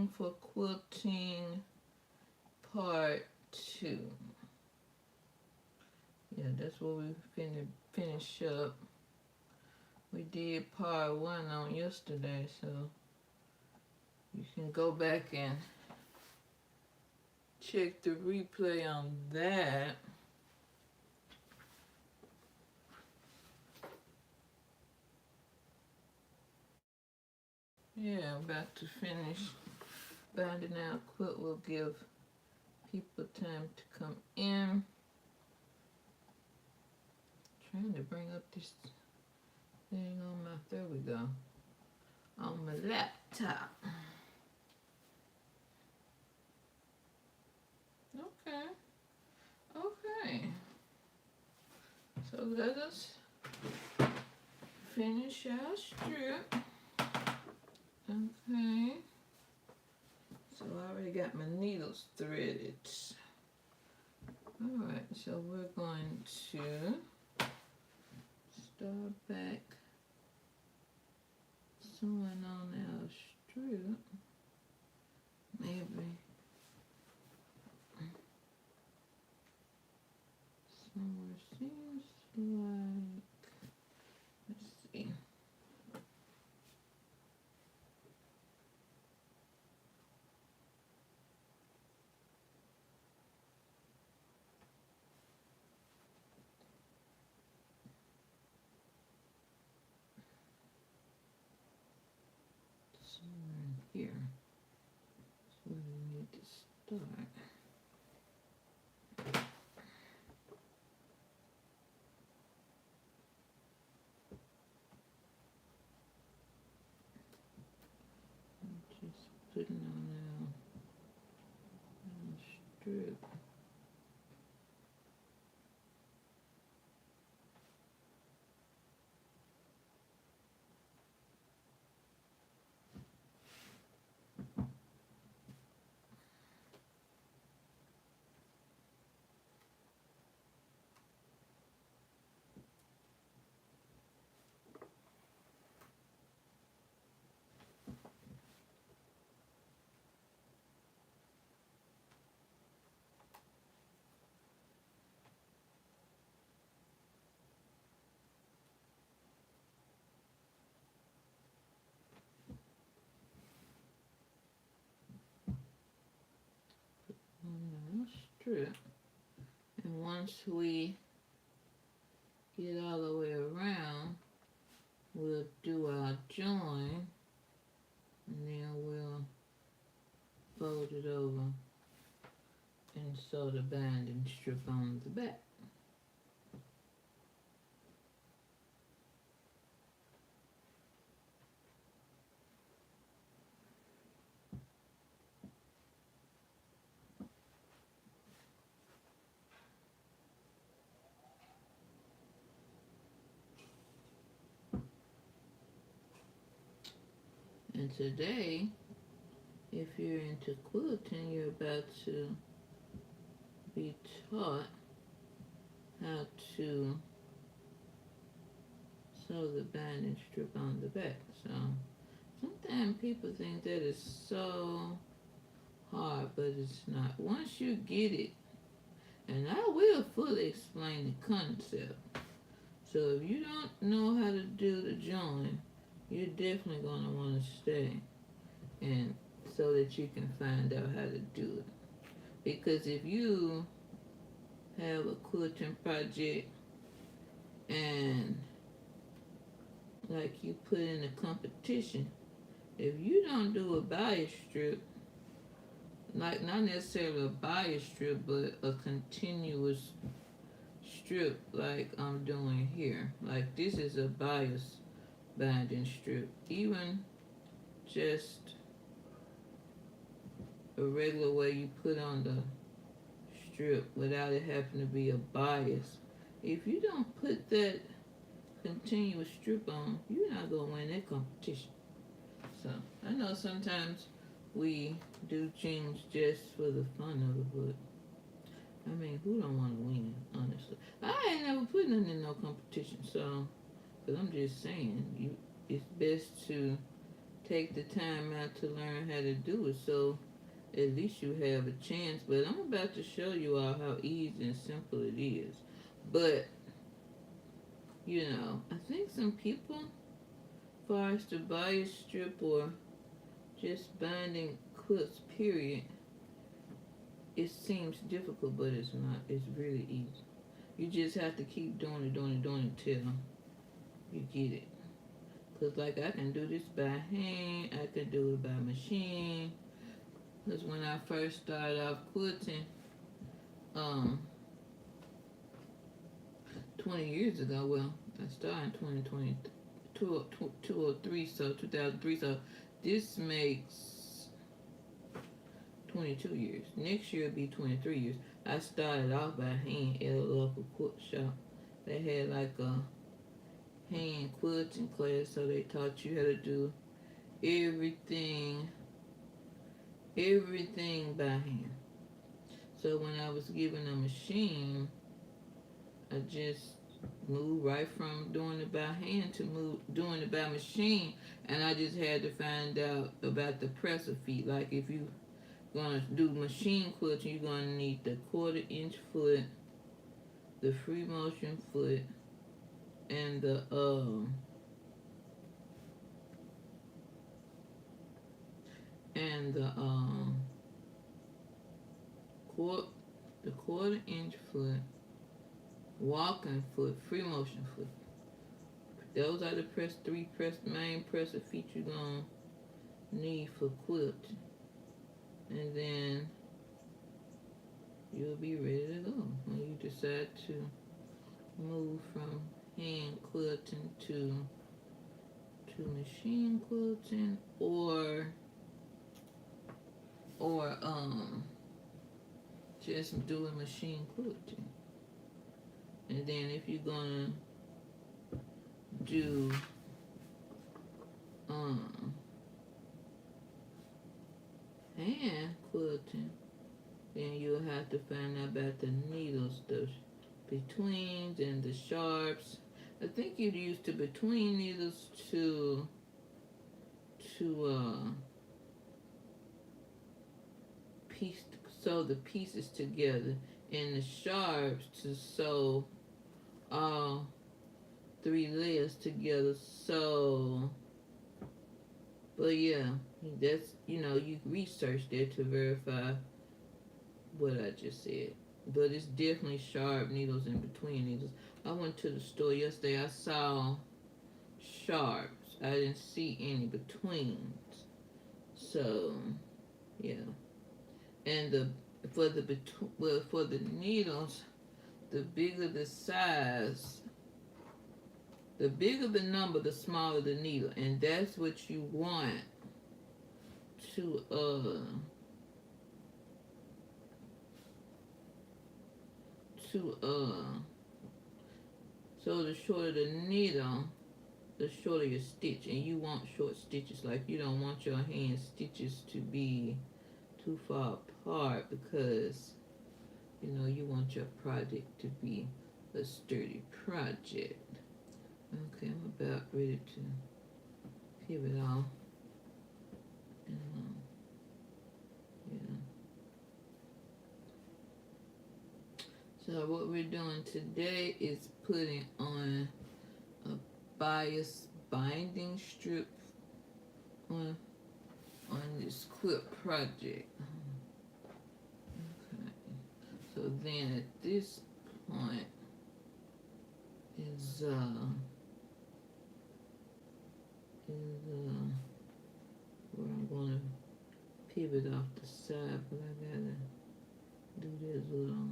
Reading for Quilting Part 2. Yeah, that's what we finna finish up. We did Part 1 on yesterday, so you can go back and check the replay on that. Yeah, I'm about to finish binding our quilt. Will give people time to come in. Trying to bring up this thing on my, there we go, on my laptop. Okay, okay. So let us finish our strip. Okay. So I already got my needles threaded. Alright, so we're going to start back sewing on our strip. Maybe somewhere seems like, let's see. Somewhere in here is where we need to start. Just putting on our strip. On our strip. And once we get all the way around, we'll do our join, and then we'll fold it over and sew the binding strip on the back. And today, if you're into quilting, you're about to be taught how to sew the binding strip on the back. So sometimes people think that is so hard, but it's not. Once you get it, and I will fully explain the concept. So if you don't know how to do the join, you're definitely going to want to stay, and so that you can find out how to do it. Because if you have a quilting project and like you put in a competition, if you don't do a bias strip, like not necessarily a bias strip, but a continuous strip like I'm doing here, like this is a bias binding strip, even just a regular way you put on the strip without it having to be a bias. If you don't put that continuous strip on, you're not gonna win that competition. So I know sometimes we do things just for the fun of it, but I mean, who don't want to win, honestly? I ain't never put nothing in no competition, so, but I'm just saying, it's best to take the time out to learn how to do it, so at least you have a chance. But I'm about to show you all how easy and simple it is. But you know, I think some people, as far as to buy a strip or just binding quilts, period, it seems difficult, but it's not. It's really easy. You just have to keep doing it, doing it, doing it till you get it. Cause like I can do this by hand, I can do it by machine. Cause when I first started off quilting, um, 20 years ago, well, I started in 2020, 2003, so 2003, so this makes 22 years. Next year will be 23 years. I started off by hand at a local quilt shop. They had like a hand quilting class, so they taught you how to do everything, everything by hand. So when I was given a machine, I just moved right from doing it by hand to doing it by machine, and I just had to find out about the presser feet. Like if you gonna do machine quilting, you're gonna need the 1/4 inch foot, the free motion foot, and the quart the 1/4 inch foot, walking foot, free motion foot. Those are the main presser feet you're gonna need for quilting, and then you'll be ready to go when you decide to move from hand quilting to machine quilting, or just doing machine quilting. And then if you're gonna do hand quilting, then you'll have to find out about the needles, the betweens and the sharps. I think you'd use the between needles to piece sew the pieces together, and the sharps to sew all 3 layers together. So, but yeah, that's, you research there to verify what I just said. But it's definitely sharp needles and between needles. I went to the store yesterday. I saw sharps. I didn't see any betweens. So, yeah. And for the needles, the bigger the size, the bigger the number, the smaller the needle, and that's what you want to so the shorter the needle, the shorter your stitch, and you want short stitches. Like you don't want your hand stitches to be too far apart, because you want your project to be a sturdy project. Okay, I'm about ready to pivot off. And, yeah. So what we're doing today is putting on a bias binding strip on this quilt project. Okay. So then at this point is where I'm gonna pivot off the side, but I gotta do this little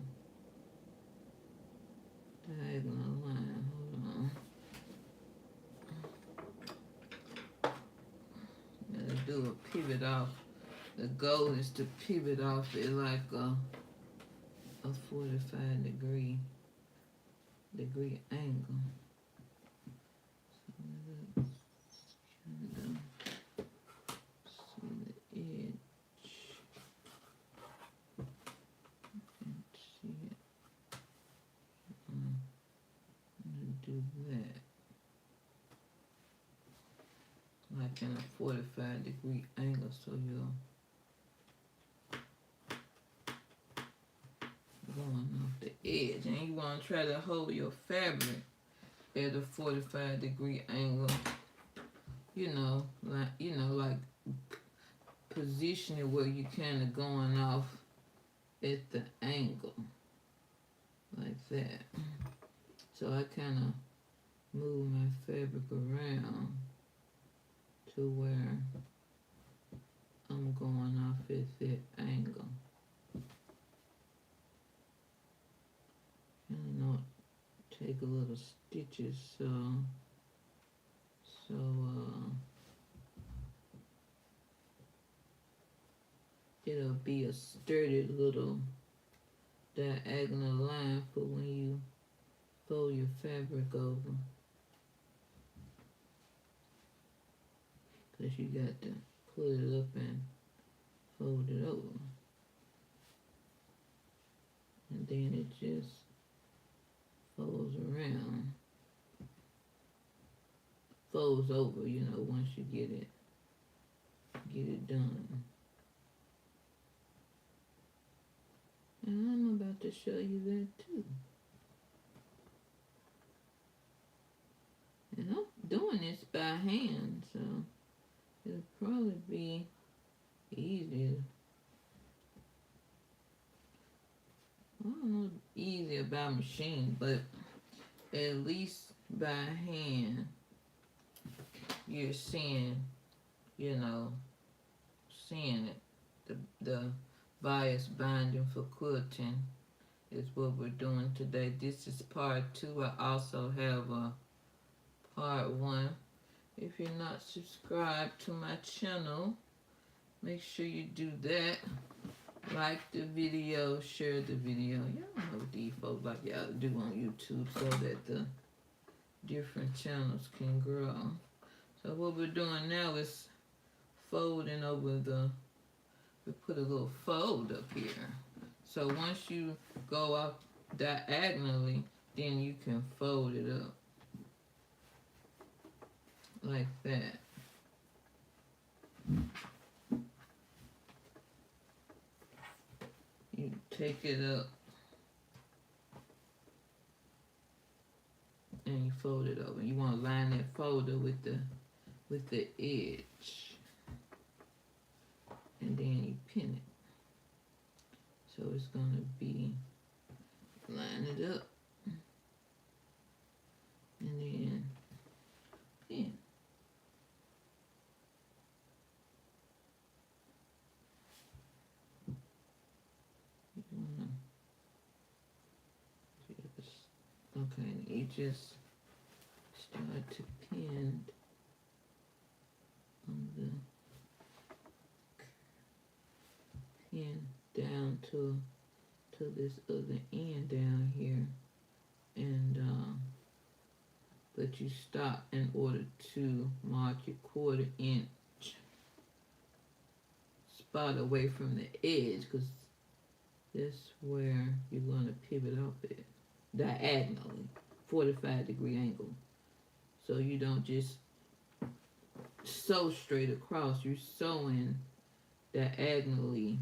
diagonal line. Hold on. Gotta do a pivot off. The goal is to pivot off at like a 45 degree angle. So let's see the edge. Can't see it. I'm gonna do that like like in a 45-degree angle, so you're going off the edge, and you want to try to hold your fabric at a 45-degree angle. Like position it where you kind of going off at the angle, like that. So I kind of move my fabric around to where I'm going off at that angle. And not take a little stitches, so it'll be a sturdy little diagonal line for when you fold your fabric over. Because you got to pull it up and fold it over. And then it just folds around. Folds over, once you get it done. And I'm about to show you that too. And I'm doing this by hand, so it'll probably be easier. I don't know, easier by machine, but at least by hand, you're seeing it. The bias binding for quilting is what we're doing today. This is part 2. I also have a part 1. If you're not subscribed to my channel, make sure you do that. Like the video, share the video. Y'all know what these folks like y'all do on YouTube so that the different channels can grow. So what we're doing now is folding over we put a little fold up here. So once you go up diagonally, then you can fold it up like that. You take it up and you fold it over. You want to line that folder with the edge, and then you pin it. So it's gonna be, line it up and then pin. Okay, you just start to pin on the pin down to this other end down here, and but you stop in order to mark your 1/4 inch spot away from the edge, because that's where you're going to pivot off it diagonally, 45-degree angle. So you don't just sew straight across, you're sewing diagonally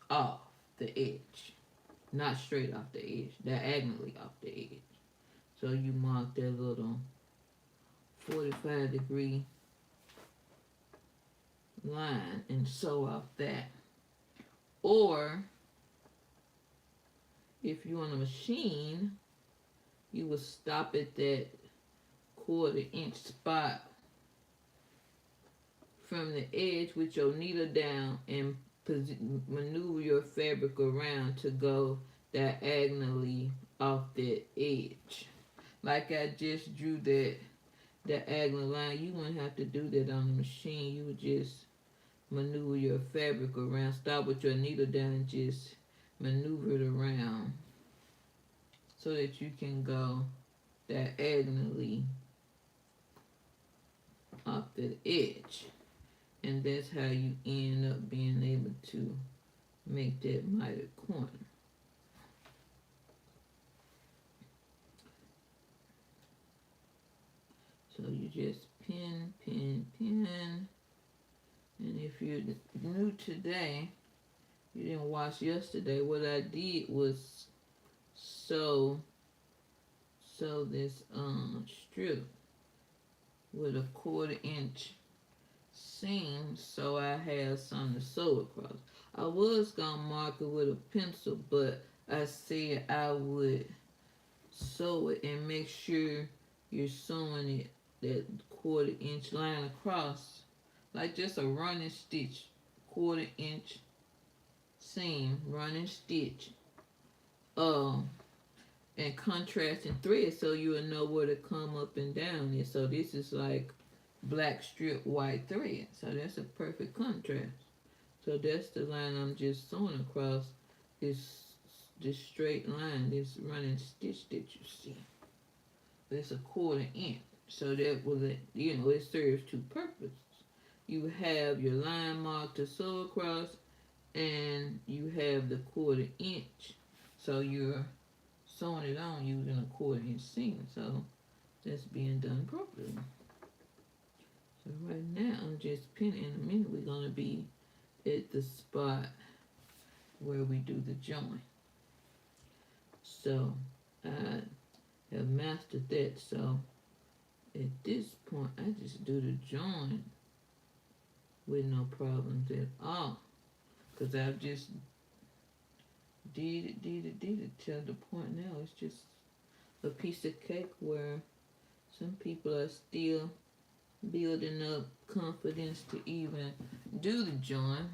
off the edge, not straight off the edge, diagonally off the edge. So you mark that little 45-degree line and sew off that. Or if you on a machine, you will stop at that 1/4 inch spot from the edge with your needle down and maneuver your fabric around to go diagonally off that edge. Like I just drew that diagonal line, you wouldn't have to do that on the machine. You would just maneuver your fabric around, stop with your needle down and just maneuver it around so that you can go diagonally off the edge. And that's how you end up being able to make that mitered corner. So you just pin, pin, pin. And if you're new today, you didn't watch yesterday, what I did was sew this strip with a 1/4 inch seam, so I had something to sew across. I was gonna mark it with a pencil, but I said I would sew it and make sure you're sewing it that 1/4 inch line across, like just a running stitch, 1/4 inch seam, running stitch, um, and contrasting thread, so you will know where to come up and down it. So this is like black strip white thread, so that's a perfect contrast. So that's the line I'm just sewing across this straight line, this running stitch that you see. But it's a 1/4 inch, so that will, it serves two purposes. You have your line mark to sew across, and you have the 1/4 inch, so you're sewing it on using a 1/4 inch seam. So that's being done properly. So right now I'm just pinning. In a minute we're gonna be at the spot where we do the join. So I have mastered that. So at this point I just do the join with no problems at all, because I've just did it till the point now it's just a piece of cake, where some people are still building up confidence to even do the join.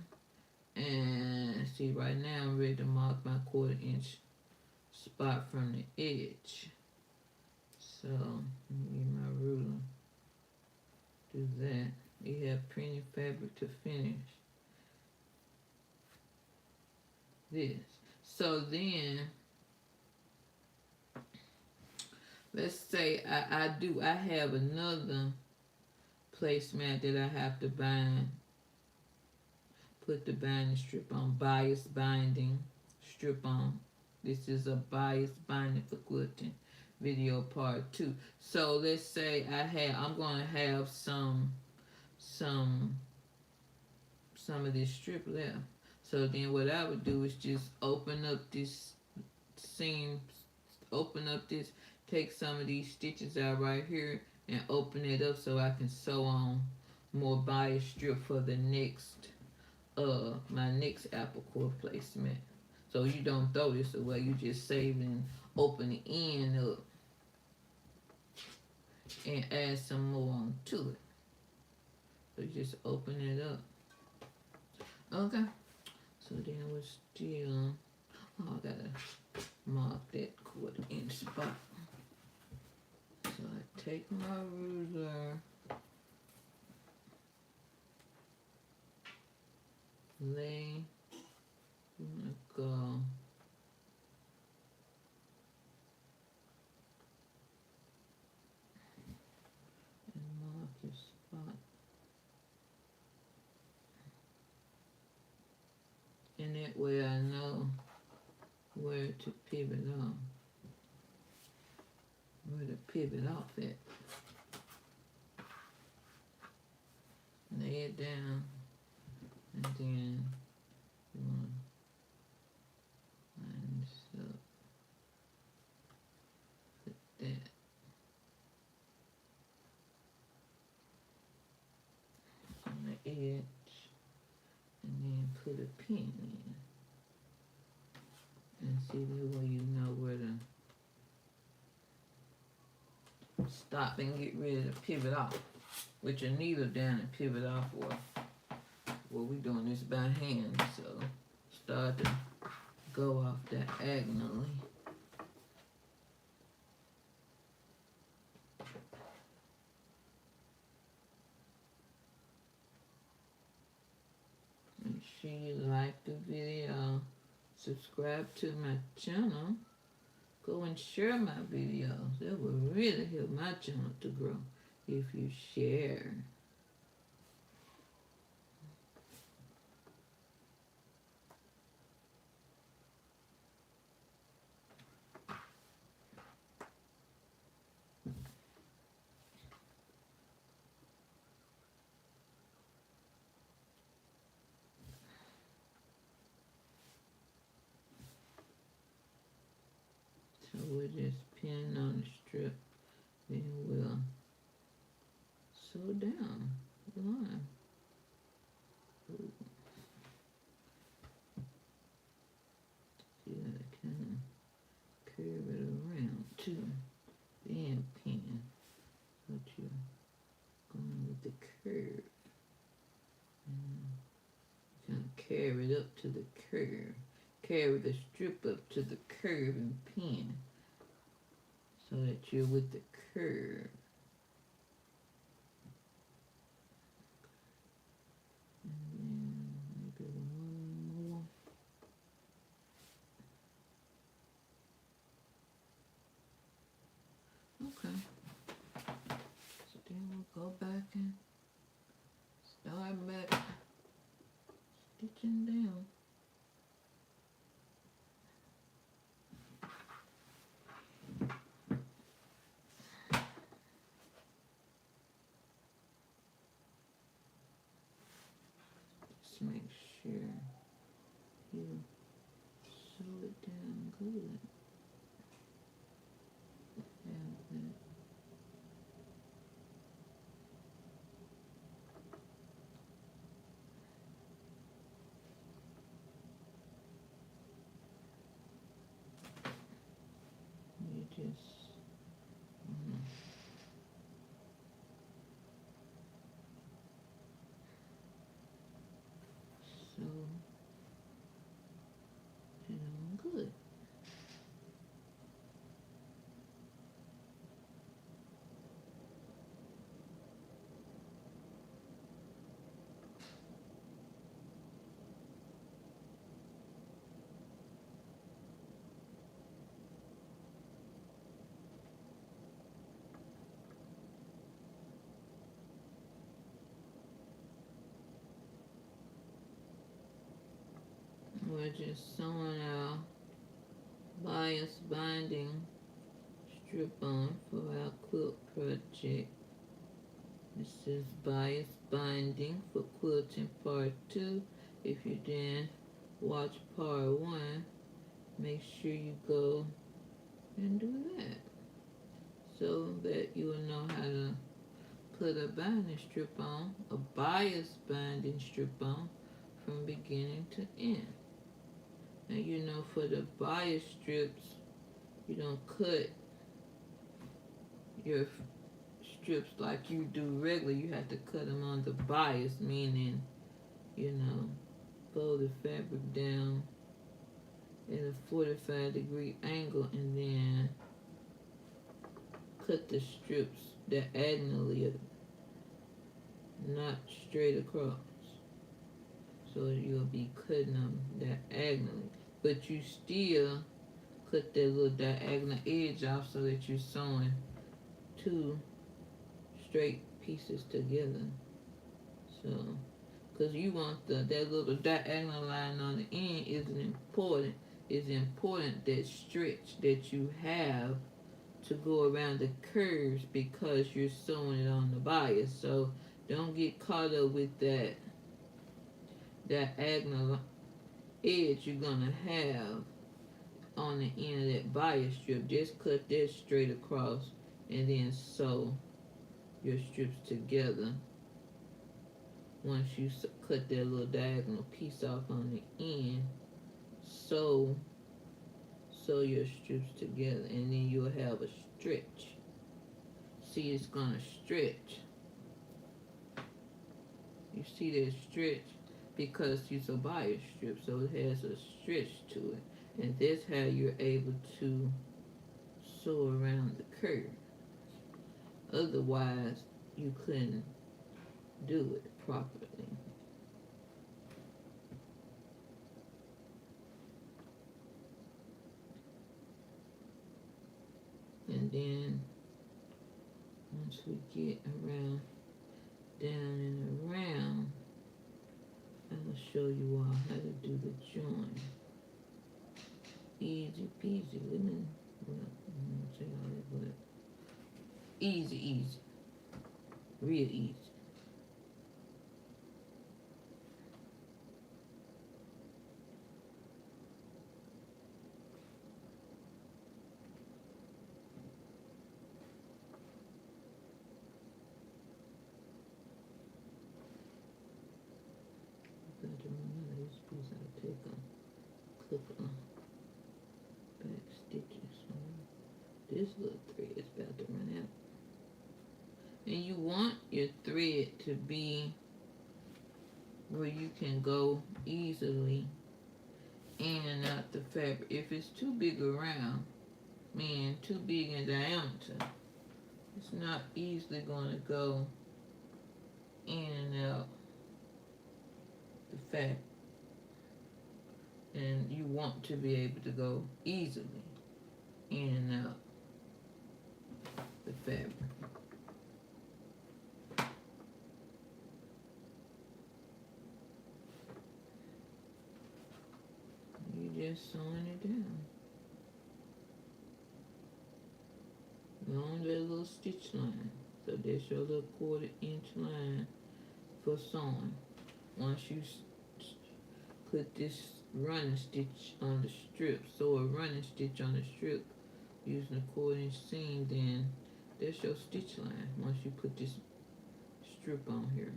And see, right now I'm ready to mark my 1/4 inch spot from the edge. So let me get my ruler. Do that. You have printed fabric to finish this. So then, let's say I have another placemat that I have to bind. Put the binding strip on, bias binding strip on. This is a bias binding for quilting video part 2. So let's say I'm gonna have some of this strip left. So then what I would do is just open up this seam, take some of these stitches out right here and open it up so I can sew on more bias strip for the next my next apple core placement. So you don't throw this away, you just save and open the end up and add some more on to it. So just open it up. Okay. So then we're still, I gotta mark that 1/4 inch spot. So I take my ruler, lay, I'm gonna go and mark your spot. And that way I know where to pivot off. Where to pivot off at. Lay it down, and then you want to line this up. Put that on the edge, and then put a pin in. And see, that way you know where to stop and get ready to pivot off. With your needle down and pivot off, or we doing this by hand, so start to go off diagonally. Make sure you like the video, subscribe to my channel, go and share my videos. That will really help my channel to grow if you share. just pin on the strip, then we'll sew down the line. Ooh. You gotta kind of curve it around too, then pin. But you're going with the curve. And kind of carry it up to the curve. Carry the strip up to the curve and pin so that you're with the curve. And then maybe one more. Okay. So then we'll go back and start back stitching down. Just make sure you sew it down good. Have that. You just sew it on good. We're just sewing our bias binding strip on for our quilt project. This is bias binding for quilting part 2. If you didn't watch part 1, make sure you go and do that so that you will know how to put a binding strip on, a bias binding strip on from beginning to end. Now you know for the bias strips, you don't cut your strips like you do regular. You have to cut them on the bias, meaning, you know, fold the fabric down at a 45-degree angle and then cut the strips diagonally, not straight across. So you'll be cutting them diagonally, but you still cut that little diagonal edge off so that you're sewing 2 straight pieces together. So, because you want that little diagonal line on the end isn't important. It's important that stretch that you have to go around the curves because you're sewing it on the bias. So don't get caught up with that diagonal edge you're gonna have on the end of that bias strip. Just cut that straight across and then sew your strips together. Once you cut that little diagonal piece off on the end, sew your strips together, and then you'll have a stretch. See, it's gonna stretch. You see that stretch because it's a bias strip, so it has a stretch to it, and that's how you're able to sew around the curve. Otherwise, you couldn't do it properly. And then once we get around, down and around, I'll show you all how to do the join. Easy peasy. Let me say all that, but easy. Real easy. this little thread is about to run out. And you want your thread to be where you can go easily in and out the fabric. If it's too big around, meaning too big in diameter, it's not easily going to go in and out the fabric. And you want to be able to go easily in and out the fabric. You just sewing it down along that little stitch line. So that's your little 1/4-inch line for sewing. Once you put this running stitch on the strip, sew a running stitch on the strip using a 1/4-inch seam, then that's your stitch line once you put this strip on here.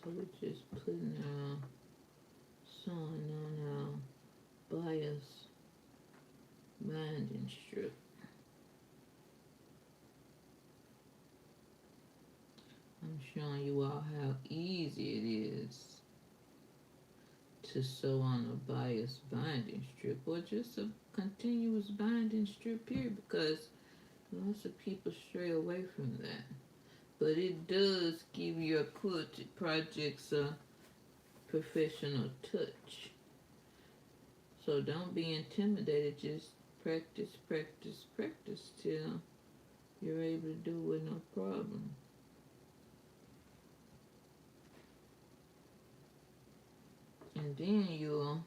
So we're just putting our sewing on our bias binding strip. I'm showing you all how easy it is to sew on a bias binding strip or just a continuous binding strip here, because lots of people stray away from that. But it does give your quilting projects a professional touch. So don't be intimidated. Just practice, practice, practice till you're able to do it with no problem. And then you'll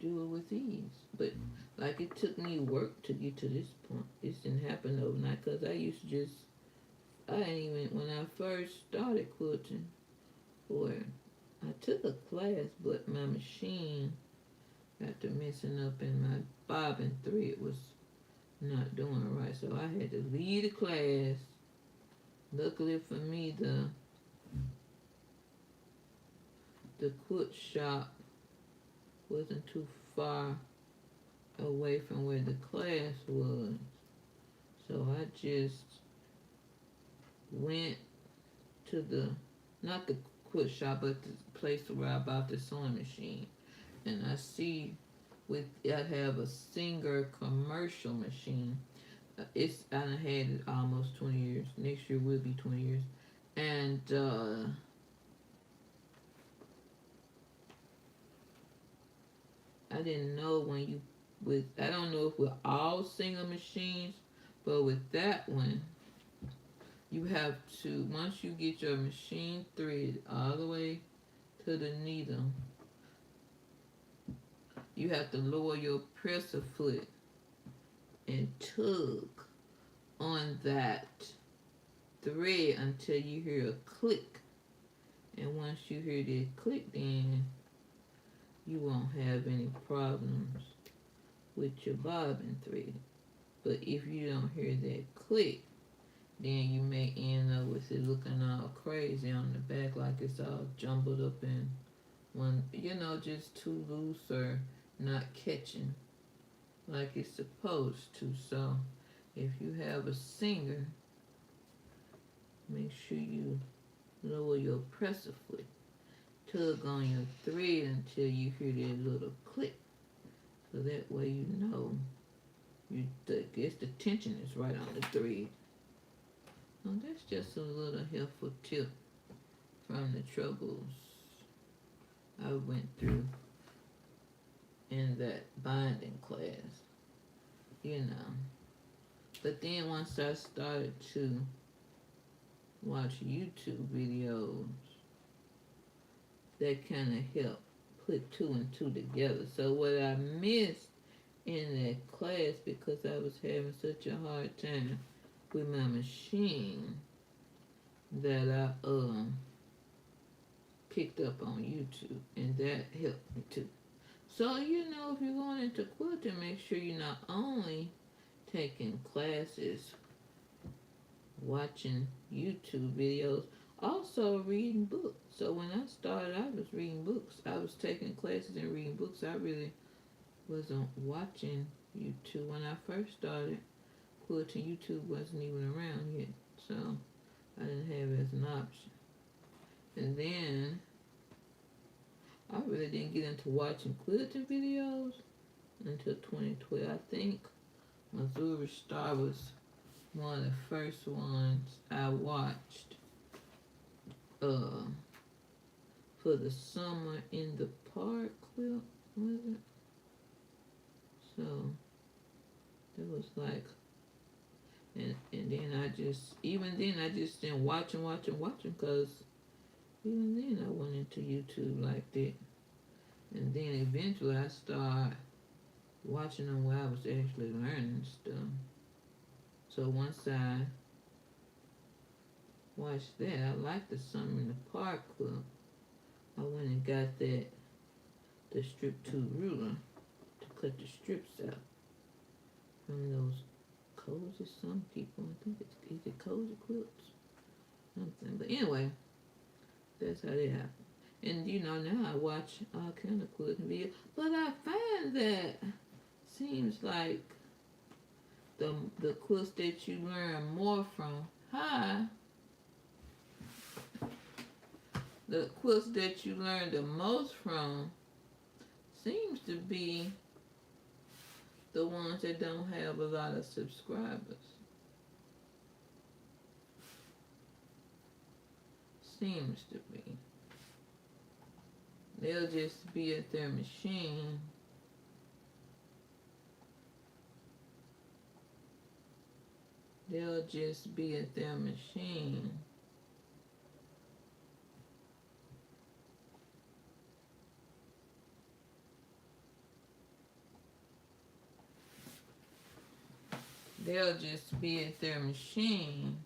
do it with ease. But like, it took me work to get to this point. This didn't happen overnight, because I used to just, I didn't even, when I first started quilting, boy, I took a class, but my machine got to messing up and my bobbin thread was not doing right. So I had to leave the class. Luckily for me, the quilt shop wasn't too far away from where the class was. So I just went to the, not the quilt shop, but the place where I bought the sewing machine. And I see I have a Singer commercial machine. I done had it almost 20 years. Next year will be 20 years. And I didn't know when you, I don't know if with all Singer machines, but with that one, you have to, once you get your machine thread all the way to the needle, you have to lower your presser foot and tug on that thread until you hear a click. And once you hear that click, then you won't have any problems with your bobbin thread. But if you don't hear that click, then you may end up with it looking all crazy on the back, like it's all jumbled up in one, just too loose or not catching like it's supposed to. So if you have a Singer, make sure you lower your presser foot, tug on your thread until you hear that little click, so that way you know the tension is right on the thread. Well, that's just a little helpful tip from the troubles I went through in that binding class, But then once I started to watch YouTube videos, that kind of help put two and two together. So what I missed in that class, because I was having such a hard time with my machine, that I picked up on YouTube, and that helped me too. So if you're going into quilting, make sure you're not only taking classes, watching YouTube videos, also reading books. So when I started, I was reading books. I was taking classes and reading books. I really wasn't watching YouTube. When I first started quilting, YouTube wasn't even around yet. So I didn't have it as an option. And then I really didn't get into watching quilting videos until 2012. I think Missouri Star was one of the first ones I watched for the summer in the park quilt, was it? So it was like, and then I just, even then I just didn't watch because even then I went into YouTube like that. And then eventually I started watching them where I was actually learning stuff. So once I watched that, I liked the summer in the park quilt. I went and got the strip 2 ruler to cut the strips out from those cozy, some people, I think is it cozy quilts? Something. But anyway, that's how that happened. And now I watch all kind of quilting videos. But I find that seems like the quilts that you learn more from, the quilts that you learn the most from seems to be the ones that don't have a lot of subscribers. Seems to be. They'll just be at their machine They'll just be at their machine they'll just be at their machine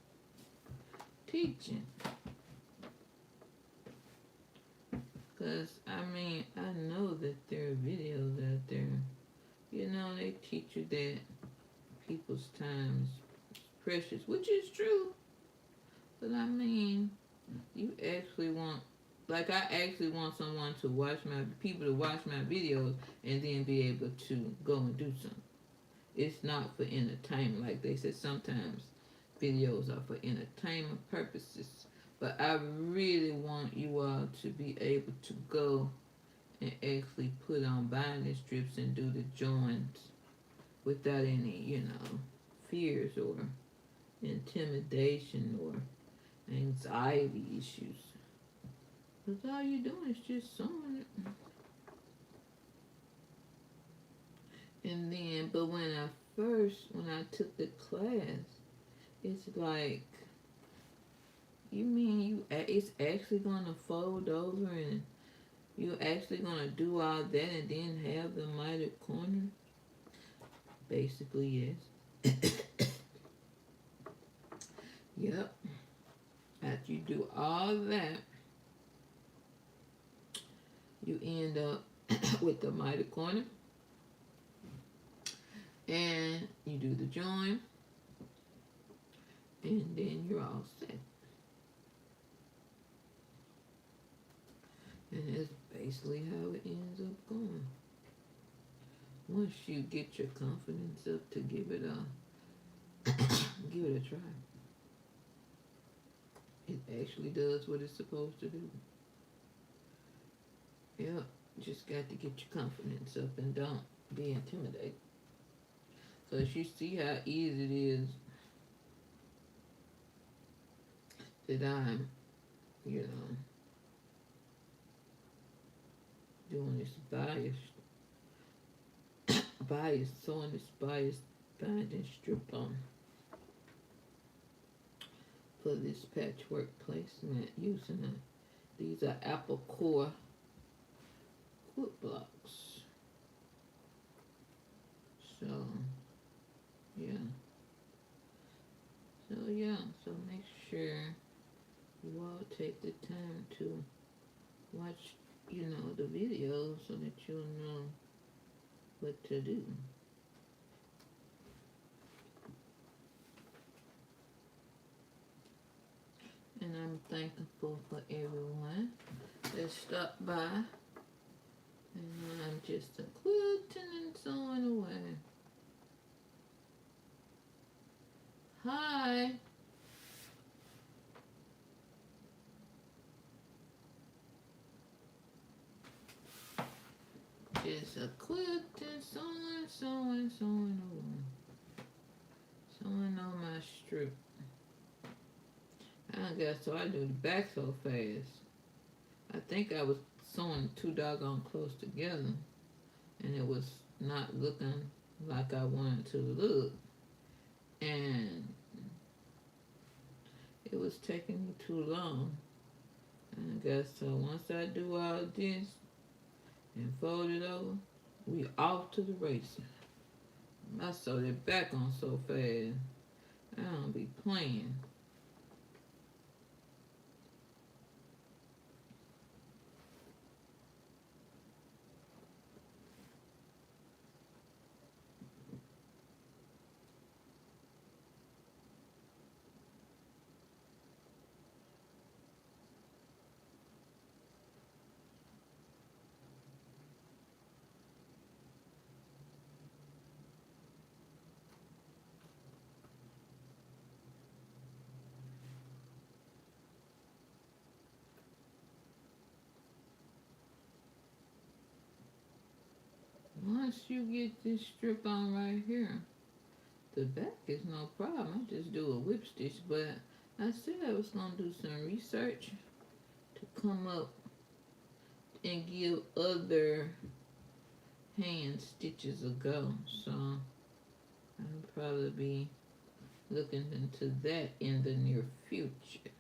teaching. Because, I mean, I know that there are videos out there. They teach you that people's time is precious, which is true. But, I mean, you actually want, like, I actually want someone to watch people to watch my videos and then be able to go and do something. It's not for entertainment. Like they said, sometimes videos are for entertainment purposes. But I really want you all to be able to go and actually put on binding strips and do the joints without any, fears or intimidation or anxiety issues. Because all you're doing is just sewing it. And then, but when I took the class, it's like, you mean it's actually going to fold over and you're actually going to do all that and then have the mitered corner? Basically, yes. Yep. After you do all that, you end up with the mitered corner. And you do the join, and then you're all set. And that's basically how it ends up going. Once you get your confidence up to give it a try. It actually does what it's supposed to do. Yep, just got to get your confidence up and don't be intimidated. Because you see how easy it is that I'm, doing this sewing this bias binding strip on for this patchwork placement using these are apple core wood blocks. So yeah. So make sure you all take the time to watch, the video so that you'll know what to do. And I'm thankful for everyone that stopped by. And I'm just a quilting and sewing away. Hi. Just a quilting, sewing away. Sewing on my strip. I guess so I do the back so fast. I think I was sewing too doggone close together and it was not looking like I wanted to look. And it was taking me too long. And I guess so once I do all this and fold it over, we off to the races. I sewed it back on so fast. I don't be playing. Once you get this strip on right here, the back is no problem. I just do a whip stitch, but I said I was gonna do some research to come up and give other hand stitches a go. So I'll probably be looking into that in the near future.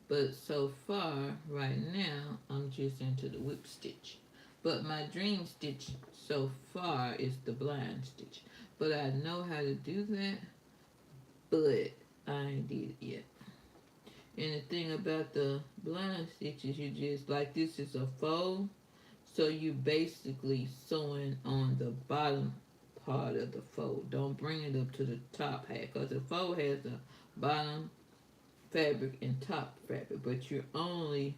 But so far, right now, I'm just into the whip stitch. But my dream stitch so far is the blind stitch. But I know how to do that, but I ain't did it yet. And the thing about the blind stitches, you just, like this is a fold, so you basically sewing on the bottom part of the fold. Don't bring it up to the top half, because the fold has the bottom fabric and top fabric, but you're only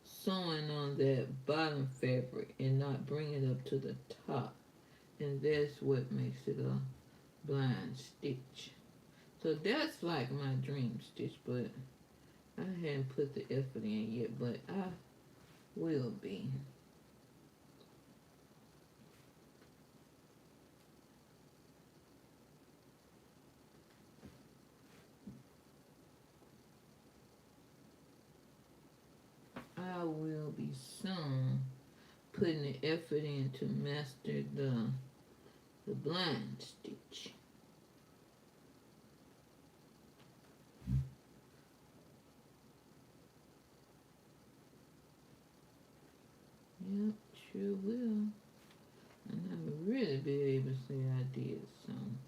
sewing on that bottom fabric and not bringing it up to the top, and that's what makes it a blind stitch. So that's like my dream stitch, but I hadn't put the effort in yet, but I will be. I will be soon putting the effort in to master the blind stitch. Yep, sure will. And I will really be able to say I did some.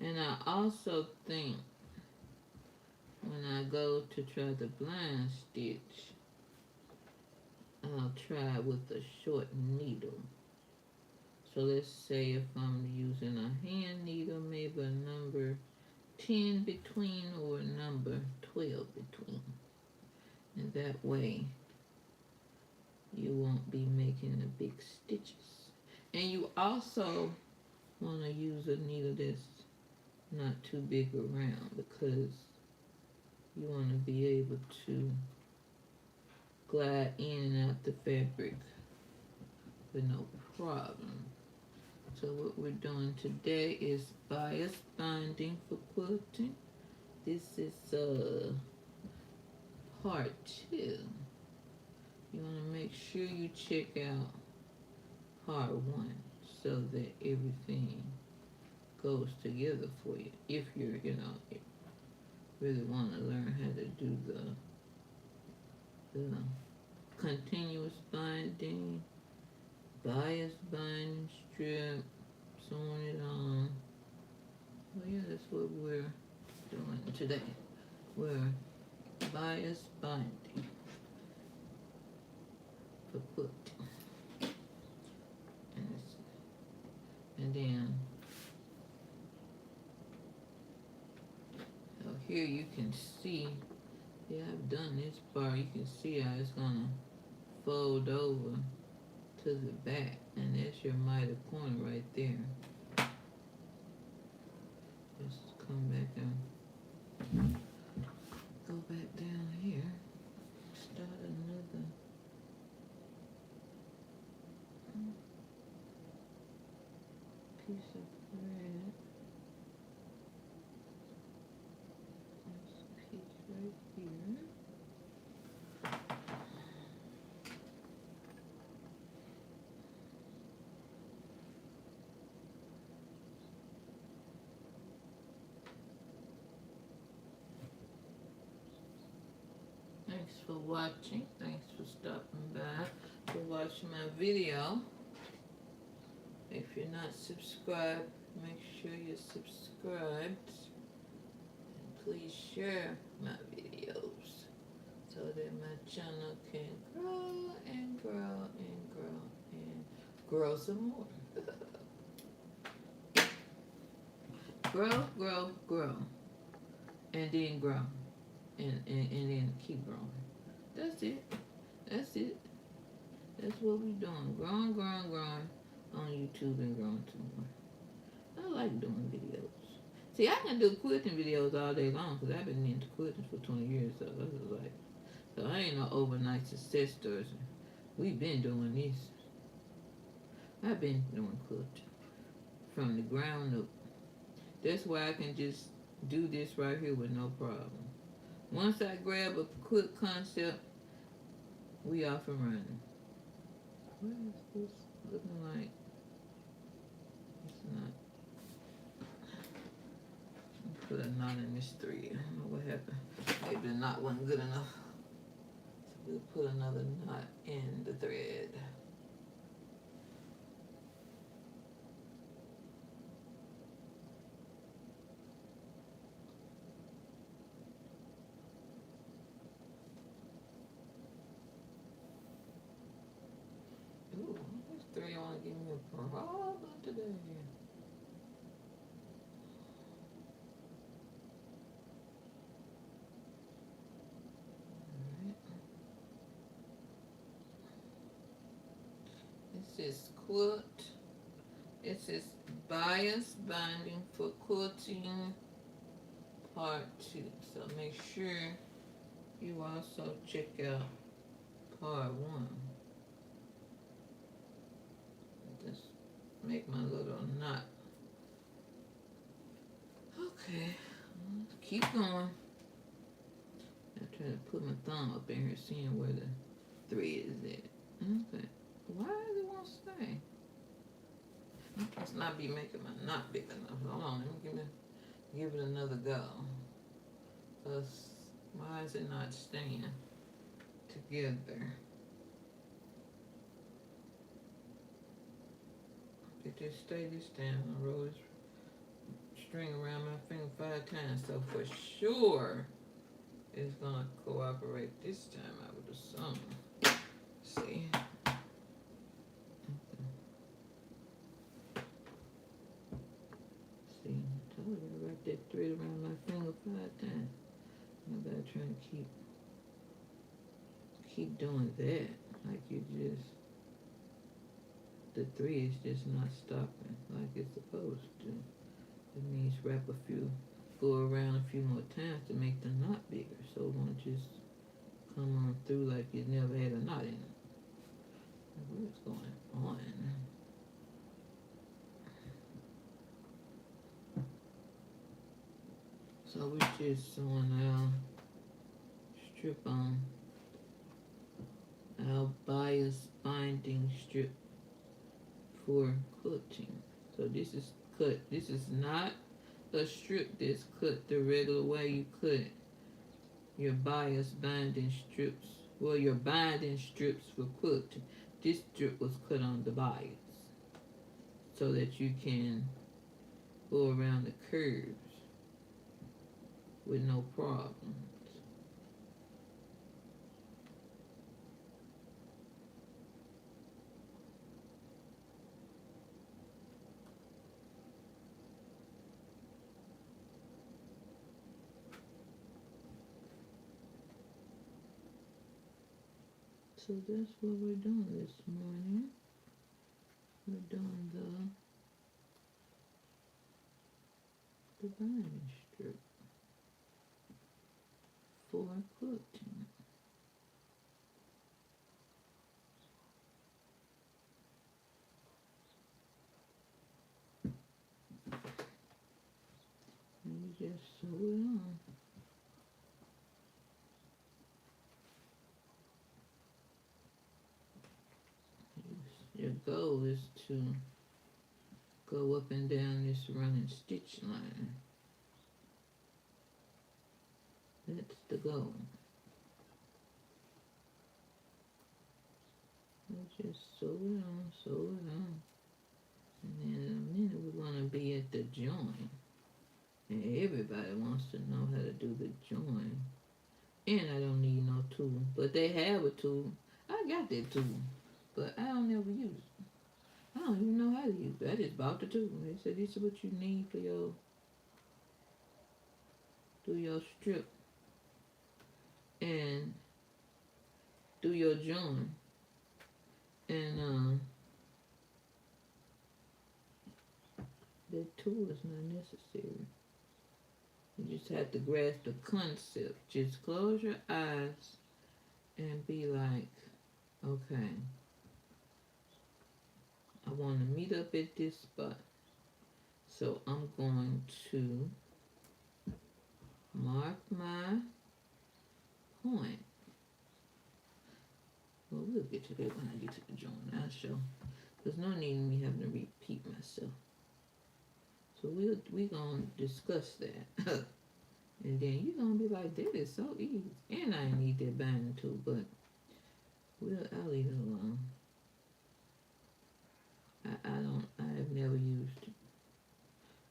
And I also think when I go to try the blind stitch, I'll try with a short needle. So let's say if I'm using a hand needle, maybe a number 10 between or a number 12 between. And that way you won't be making the big stitches. And you also want to use a needle that's not too big around, because you want to be able to glide in and out the fabric with no problem. So what we're doing today is bias binding for quilting. This is part 2. You want to make sure you check out part 1 so that everything goes together for you. If you're, really want to learn how to do the continuous binding, bias binding strip, sewing it on. Well, yeah, that's what we're doing today. We're bias binding for quilting. And then so here you can see, yeah, I've done this part. You can see how it's gonna fold over to the back, and that's your miter point right there. Just come back and go back down here. Start another piece of thread. This piece right here. Thanks for watching. Thanks for stopping by to watch my video. If you're not subscribed, make sure you're subscribed. And please share my videos so that my channel can grow and grow and grow and grow some more. Grow, grow, grow. And then grow. And then keep growing. That's it. That's it. That's what we're doing. Growing, growing, growing on YouTube and growing some more. I like doing videos. See, I can do quilting videos all day long because I've been into quilting for 20 years. So this is like, so I ain't no overnight success stories. We've been doing this. I've been doing quilting from the ground up. That's why I can just do this right here with no problem. Once I grab a quick concept, we off and running. What is this looking like? It's not. Put a knot in this thread. I don't know what happened. Maybe the knot wasn't good enough. So we'll put another knot in the thread. Ooh, this thread want to give me a problem today. This is quilt. This is bias binding for quilting part 2. So make sure you also check out part 1. Just make my little knot. Okay, keep going. I'm trying to put my thumb up in here, seeing where the thread is at. Okay, why does it want to stay? Must not be making my knot big enough. Hold on, let me give it another go. Cause why is it not staying together? It just stay this time. I roll this string around my finger 5 times, so for sure it's gonna cooperate this time, I would assume. See? See, I told you I wrapped that thread around my finger 5 times. I gotta try and keep doing that. Like you just, the thread's just not stopping like it's supposed to. It means go around a few more times to make the knot bigger, so it won't just come on through like you never had a knot in it. What's going on? So we're just sewing our strip on our bias binding strip for quilting. So this is cut. This is not a strip that's cut the regular way you cut your bias binding strips. Well, your binding strips for quilting. this strip was cut on the bias so that you can go around the curves with no problems. So that's what we're doing this morning. We're doing the binding strip for quilting. And you just sew it on. Your goal is to go up and down this running stitch line. That's the goal. You just sew it on, sew it on. And then in a minute we're going to be at the join. And everybody wants to know how to do the join. And I don't need no tool. But they have a tool. I got that tool. But I don't ever use it. I don't even know how to use it. I just bought the tool. They said this is what you need for your do your strip and do your join. And that tool is not necessary. You just have to grasp the concept. Just close your eyes and be like, okay, I want to meet up at this spot. So I'm going to mark my point. Well, we'll get to that when I get to the join. I'll show. There's no need in me having to repeat myself. So we're going to discuss that. And then you're going to be like, that is so easy. And I need that binding tool, but I'll leave it alone. I have never used it.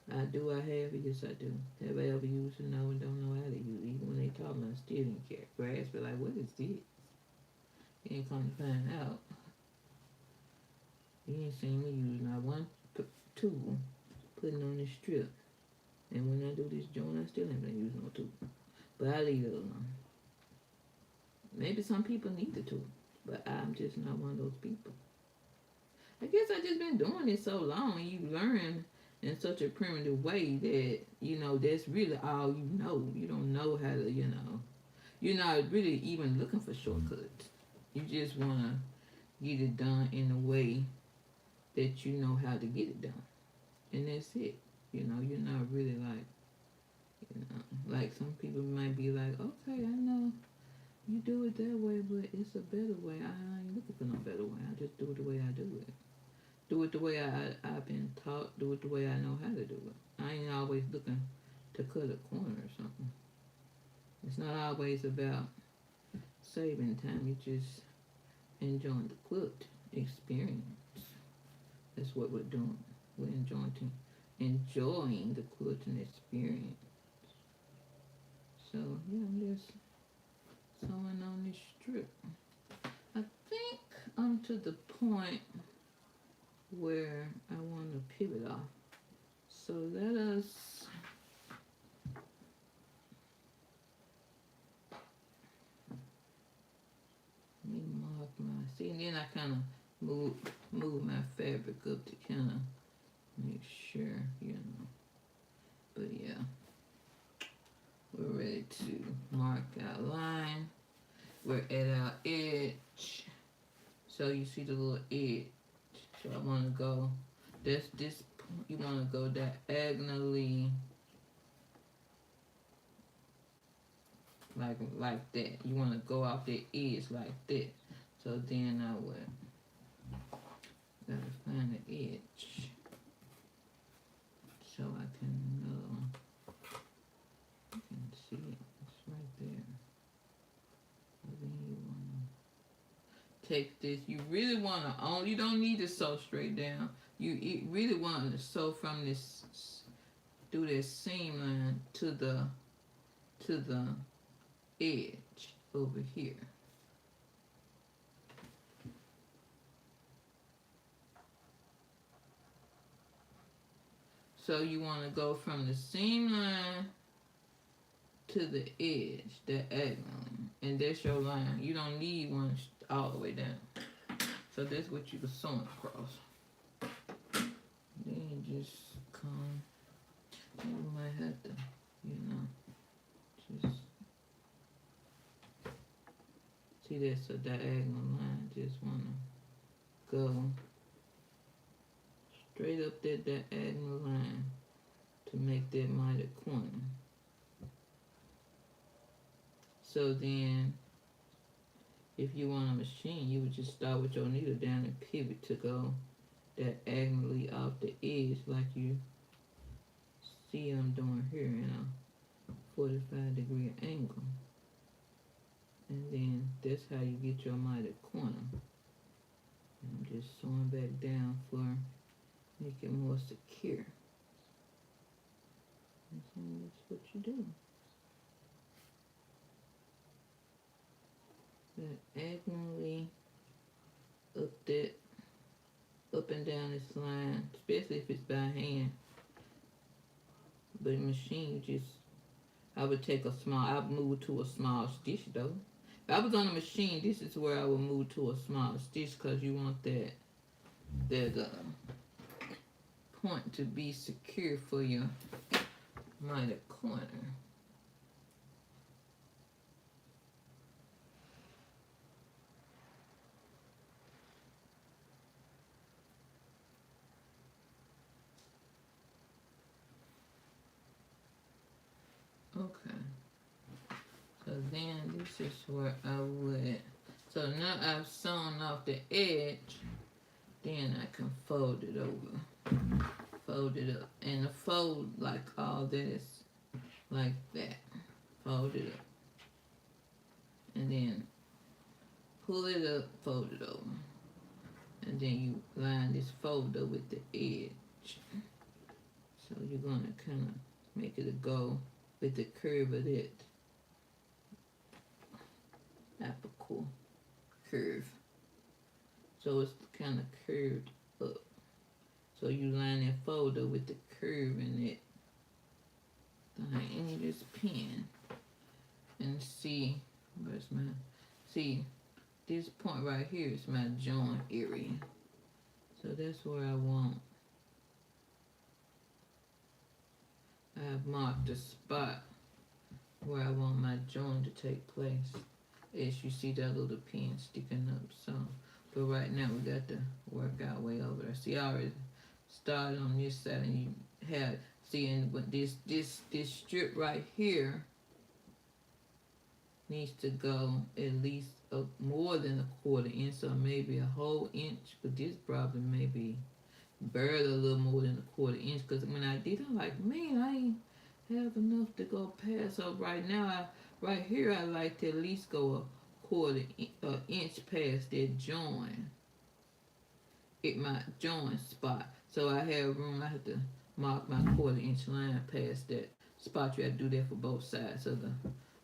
I have it? Yes, I do. Have I ever used it? No, and don't know how to use it. Even when they taught me, I still didn't care. Grasp it like, what is this? You ain't come to find out. You ain't seen me use not one tool putting on this strip. And when I do this joint, I still ain't been using no tool. But I leave it alone. Maybe some people need the tool, but I'm just not one of those people. I guess I just been doing it so long, and you learn in such a primitive way that, that's really all you know. You don't know how to, you're not really even looking for shortcuts. You just want to get it done in a way that you know how to get it done. And that's it. You're not really like some people might be like, okay, I know you do it that way, but it's a better way. I ain't looking for no better way. I just do it the way I do it. Do it the way I've been taught. Do it the way I know how to do it. I ain't always looking to cut a corner or something. It's not always about saving time. You just enjoying the quilt experience. That's what we're doing. We're enjoying the quilting experience. So yeah, I'm just sewing on this strip. I think I'm to the point where I want to pivot off. So let us mark my, see, and then I kind of move my fabric up to kind of make sure, but yeah, we're ready to mark our line. We're at our edge, so you see the little edge. So I want to go, this you want to go diagonally like that. You want to go off the edge like that. So then I would gotta find the edge so I can see it. It's right there. So then you want take this. You really want to only, you don't need to sew straight down. You really want to sew from this, through this seam line to the edge over here. So you want to go from the seam line to the edge, diagonally, and that's your line. You don't need one all the way down. So that's what you're sewing across. Then you just come. You might have to, just see that's a diagonal line. Just wanna go straight up that diagonal line to make that mitered corner. So then, if you want a machine, you would just start with your needle down and pivot to go diagonally off the edge like you see I'm doing here in a 45-degree angle. And then that's how you get your mitered corner. And I'm just sewing back down for make it more secure. And so that's what you do. Diagonally up and down this line, especially if it's by hand. But in machine, I would take I would move to a small stitch though. If I was on a machine, this is where I would move to a small stitch because you want that point to be secure for your mitered corner. Okay. So then this is where I would. So now I've sewn off the edge. Then I can fold it over. Fold it up. And the fold like all this. Like that. Fold it up. And then pull it up, fold it over. And then you line this folder with the edge. So you're going to kind of make it go with the curve of that apical curve. So it's kind of curved up. So you line that folder with the curve in it. And you just pin and see this point right here is my joint area. So that's where I want. I've marked the spot where I want my join to take place. As you see that little pin sticking up. So, but right now we got to work our way over there. See, I already started on this side, and you have but this strip right here needs to go at least more than a 1/4 inch, so maybe a whole inch. But this probably maybe barely a little more than a 1/4 inch. Because when I did, I'm like, man, I ain't have enough to go past. So right now, right here, I like to at least go a 1/4 inch past that join. My join spot. So I have room. I have to mark my 1/4 inch line past that spot. You have to do that for both sides of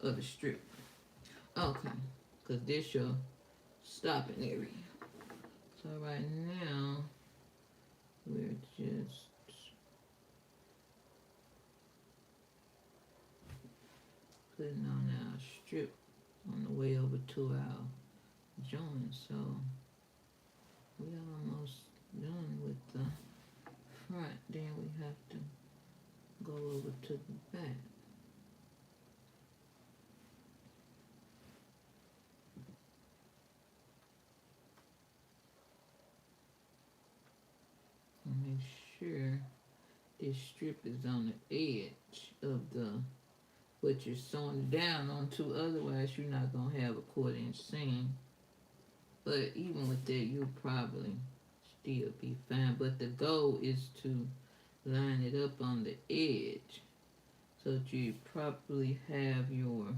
the strip. Okay, because this your stopping area. So right now, we're just putting on our strip on the way over to our joint. So we're almost done with the front. Then we have to go over to the back. And make sure this strip is on the edge of what you're sewing down onto. Otherwise, you're not gonna have a 1/4 inch seam. But even with that, you'll probably still be fine. But the goal is to line it up on the edge so that you properly have your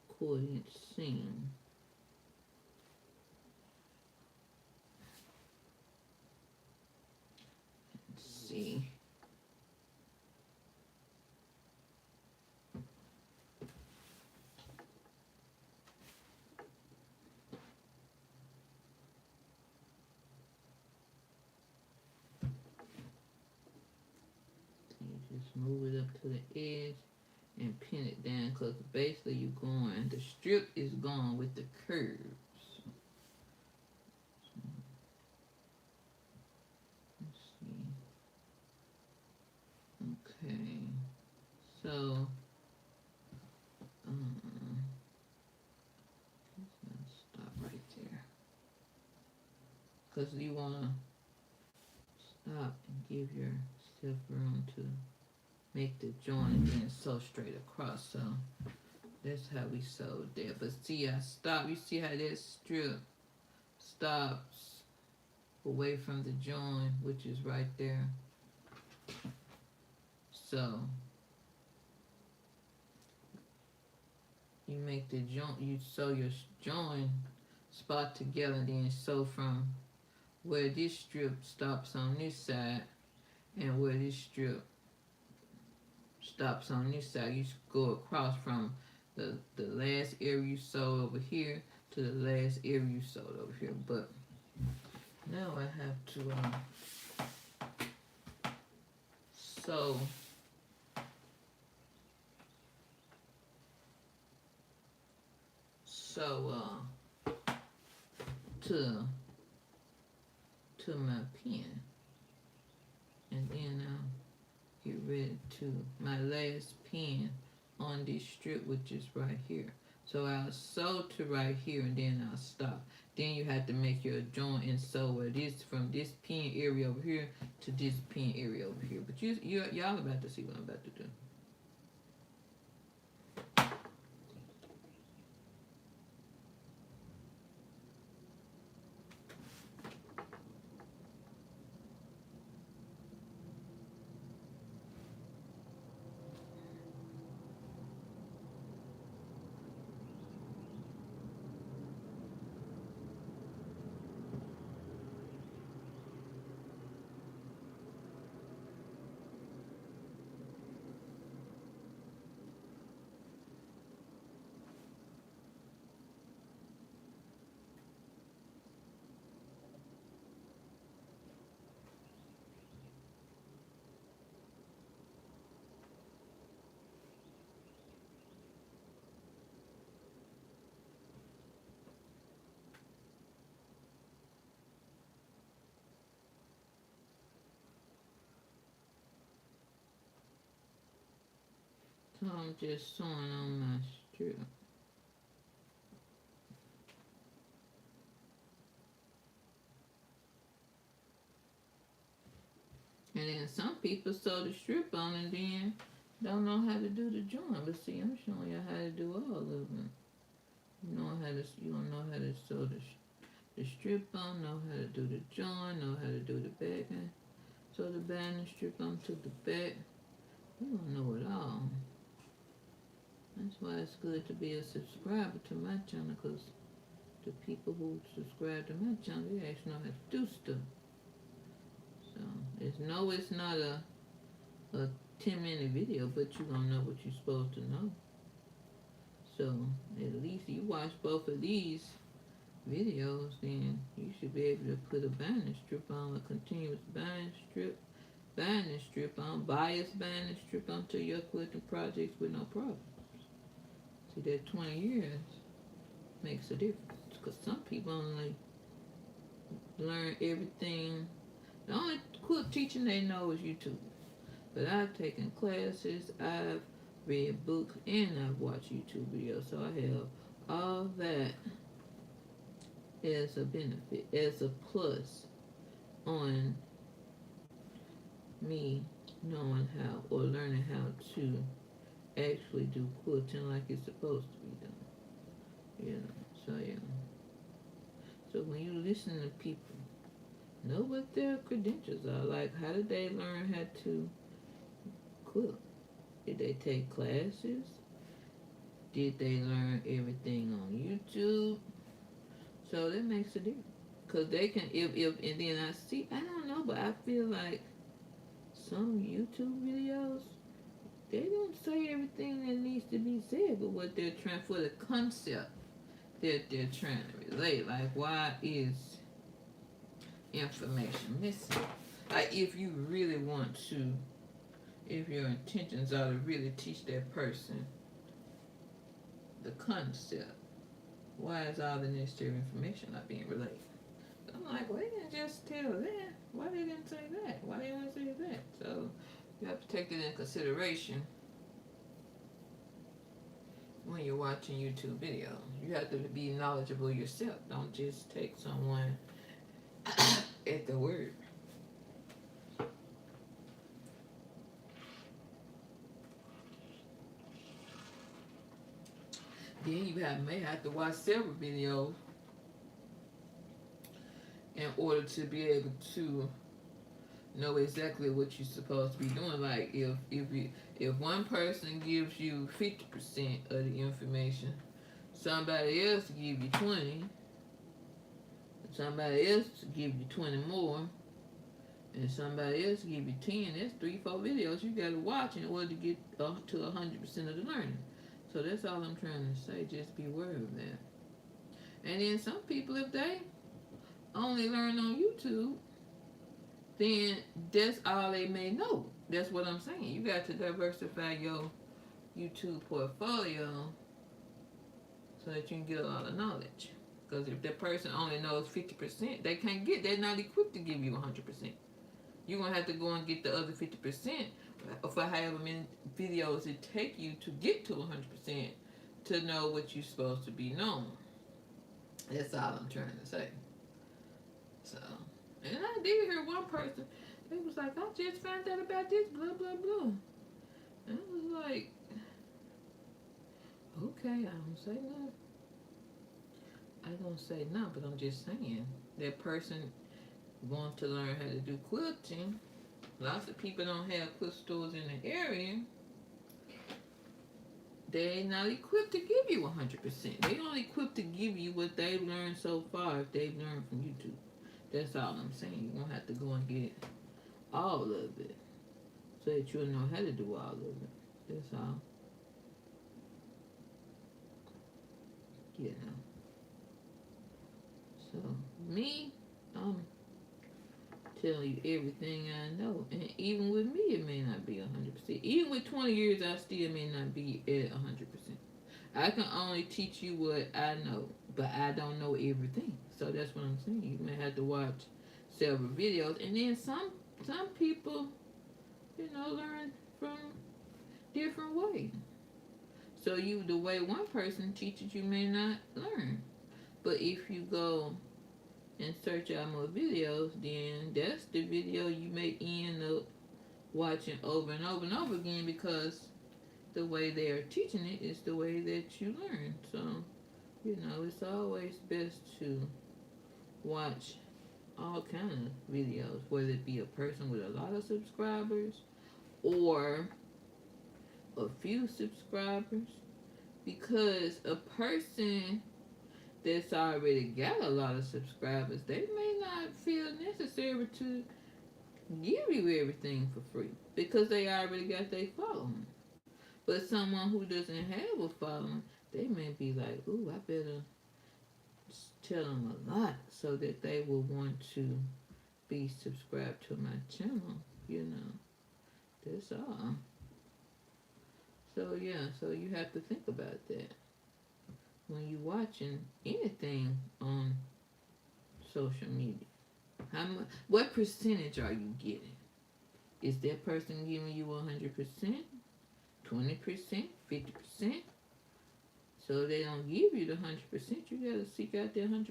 1/4 inch seam. move it up to the edge and pin it down, because basically you're going, the strip is going with the curves. Let's see. Okay, so stop right there, because you want to stop and give yourself room to make the joint and then sew straight across. So that's how we sewed there. But see, I stop. You see how that strip stops away from the joint, which is right there. So you make the joint, you sew your joint spot together, and then sew from where this strip stops on this side and where this strip stops on this side. You go across from the last area you sewed over here to the last area you sewed over here. But now I have to sew to my pen, and then I'll get ready to my last pen on this strip, which is right here. So I'll sew to right here, and then I'll stop. Then you have to make your joint and sew where this, from this pen area over here to this pen area over here. But y'all about to see what I'm about to do. So I'm just sewing on my strip. And then some people sew the strip on and then don't know how to do the joint. But see, I'm showing you how to do all of them. You don't know how to sew the strip on, know how to do the joint, know how to do the back, and sew the binding strip onto the back. You don't know it all. That's why it's good to be a subscriber to my channel, because the people who subscribe to my channel, they actually know how to do stuff. So it's not a 10-minute video, but you're gonna know what you're supposed to know. So at least you watch both of these videos, then you should be able to put a binding strip on, a continuous binding strip on, bias binding strip onto your quilting projects with no problem. See, that 20 years makes a difference, because some people only learn everything. The only quilt teaching they know is YouTube. But I've taken classes, I've read books, and I've watched YouTube videos. So I have all that as a benefit, as a plus on me knowing how, or learning how to actually do quilting like it's supposed to be done. So So when you listen to people, know what their credentials are. Like, how did they learn how to quilt? Did they take classes? Did they learn everything on YouTube? So that makes a difference. Because they can, and then I don't know, but I feel like some YouTube videos, they don't say everything that needs to be said, but what they're trying, for the concept that they're trying to relate. Like, why is information missing? Like, if you really want to if your intentions are to really teach that person the concept, why is all the necessary information not being relayed? I'm like, well, they didn't just tell that. Why they didn't say that? Why they didn't say that? So you have to take that in consideration when you're watching YouTube videos. You have to be knowledgeable yourself. Don't just take someone at the word. Then you may have to watch several videos in order to be able to know exactly what you're supposed to be doing. Like if one person gives you 50% of the information, somebody else give you 20, somebody else give you 20 more, and somebody else give you 10. That's 3, 4 videos you gotta watch in order to get to 100% of the learning. So that's all I'm trying to say. Just be aware of that. And then some people, if they only learn on YouTube, then that's all they may know. That's what I'm saying. You got to diversify your YouTube portfolio so that you can get a lot of knowledge. Because if that person only knows 50%, they're not equipped to give you 100%. You're going to have to go and get the other 50% for however many videos it take you to get to 100% to know what you're supposed to be known. That's all I'm trying to say. So, and I did hear one person, they was like, I just found out about this, blah, blah, blah. And I was like, okay, I don't say no. I don't say no, but I'm just saying, that person wants to learn how to do quilting. Lots of people don't have quilt stores in the area. They're not equipped to give you 100%. They only equipped to give you what they've learned so far if they've learned from YouTube. That's all I'm saying. You won't have to go and get all of it so that you'll know how to do all of it. That's all. You know. So, me, I'm telling you everything I know. And even with me, it may not be 100%. Even with 20 years, I still may not be at 100%. I can only teach you what I know, but I don't know everything. So that's what I'm saying. You may have to watch several videos, and then some people, learn from different ways. So the way one person teaches, you may not learn. But if you go and search out more videos, then that's the video you may end up watching over and over and over again, because the way they are teaching it is the way that you learn. So, it's always best to watch all kind of videos, whether it be a person with a lot of subscribers or a few subscribers, because a person that's already got a lot of subscribers, they may not feel necessary to give you everything for free because they already got their following. But someone who doesn't have a following, they may be like, ooh, I better tell them a lot so that they will want to be subscribed to my channel. That's all. So, yeah, so you have to think about that when you're watching anything on social media. What percentage are you getting? Is that person giving you 100%, 20%, 50%? So they don't give you the 100%. You gotta seek out that 100%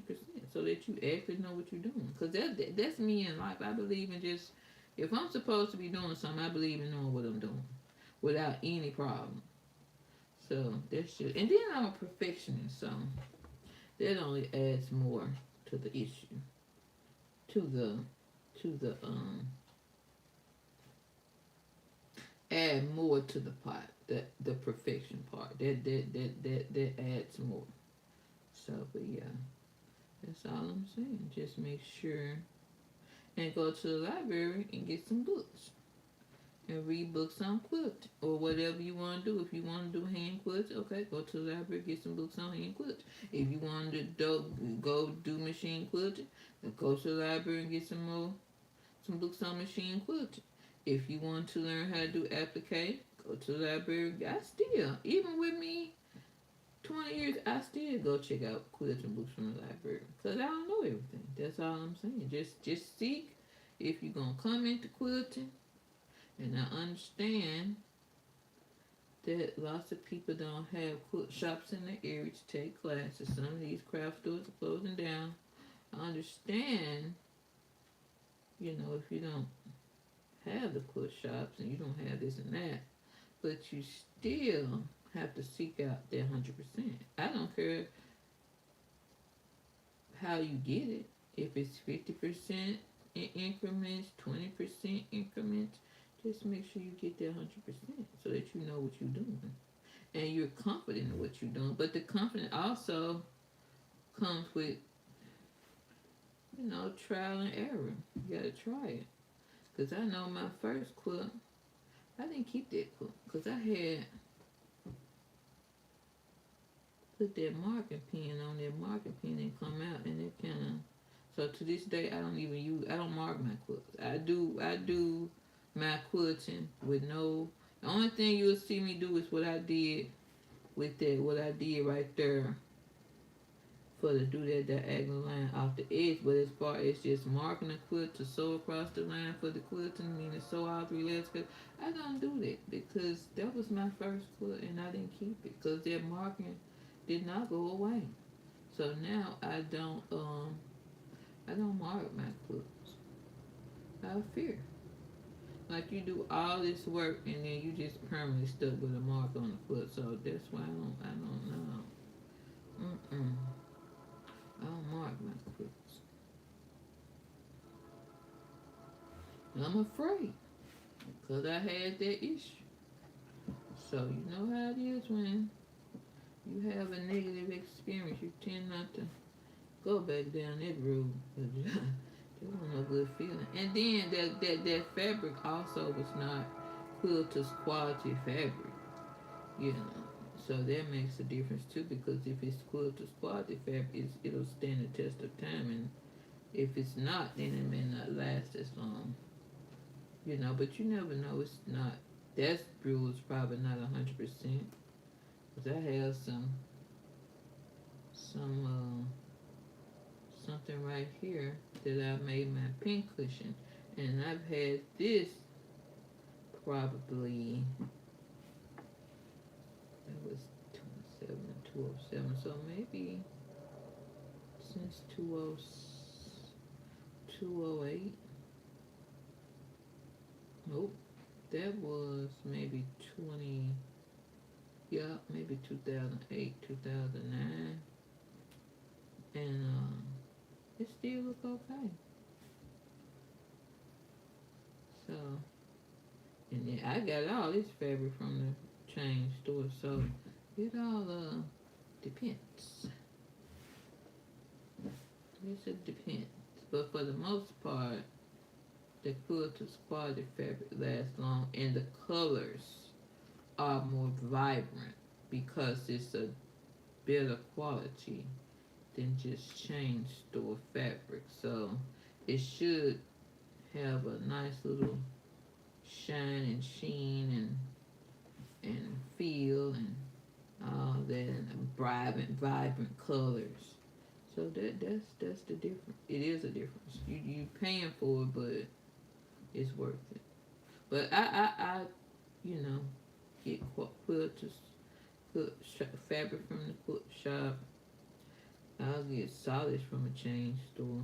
so that you actually know what you're doing. Cause that's me in life. I believe in just, if I'm supposed to be doing something, I believe in knowing what I'm doing without any problem. So that's just, and then I'm a perfectionist, so that only adds more to the issue, to the add more to the pot, the perfection part. That adds more. So, but yeah, that's all I'm saying. Just make sure and go to the library and get some books and read books on quilt or whatever you want to do. If you want to do hand quilts, okay, go to the library, get some books on hand quilts. If you want to go do machine quilting, then go to the library and get some books on machine quilting. If you want to learn how to do applique, go to the library. I still, even with me, 20 years, I still go check out quilting books from the library because I don't know everything. That's all I'm saying. Just seek if you're gonna come into quilting, and I understand that lots of people don't have quilt shops in the area to take classes. Some of these craft stores are closing down. I understand, if you don't have the quilt shops and you don't have this and that, but you still have to seek out that 100%. I don't care how you get it. If it's 50% in increments, 20% increments, just make sure you get that 100% so that you know what you're doing and you're confident in what you're doing. But the confidence also comes with, trial and error. You gotta try it. Because I know my first quilt, I didn't keep that quilt because I had put that marking pen on that marking pen and come out and it kind of. So to this day, I don't mark my quilts. I do my quilting with no. The only thing you'll see me do is what I did with that, what I did right there for to do that diagonal line off the edge. But as far as just marking the quilt to sew across the line for the quilting, meaning sew all three legs, I don't do that because that was my first quilt and I didn't keep it because that marking did not go away. So now I don't mark my quilts. I fear. Like you do all this work and then you just permanently stuck with a mark on the quilt. So that's why I don't know. Mm-mm. I don't mark my quilts. And I'm afraid because I had that issue. So you know how it is when you have a negative experience. You tend not to go back down that road. It was no good feeling. And then that fabric also was not quilter's quality fabric, you know. So that makes a difference too because if it's quilter's quality fabric, it'll stand the test of time. And if it's not, then it may not last as long, you know. But you never know. It's not. That rule is probably not 100%. Cause I have some something right here that I made my pin cushion, and I've had this probably that was 27 207, so maybe since 208. Nope, that was maybe 20. Yeah, maybe 2008, 2009, and it still look okay. So, and then I got all this fabric from the chain store, so it all depends. Yes, it depends. But for the most part, the quilter's quality fabric lasts long, and the colors are more vibrant because it's a better quality than just chain store fabric. So it should have a nice little shine and sheen and feel and all that and vibrant colors. So that's the difference. It is a difference. You paying for it, but it's worth it. But I you know get quilters quilt fabric from the quilt shop. I'll get solids from a chain store.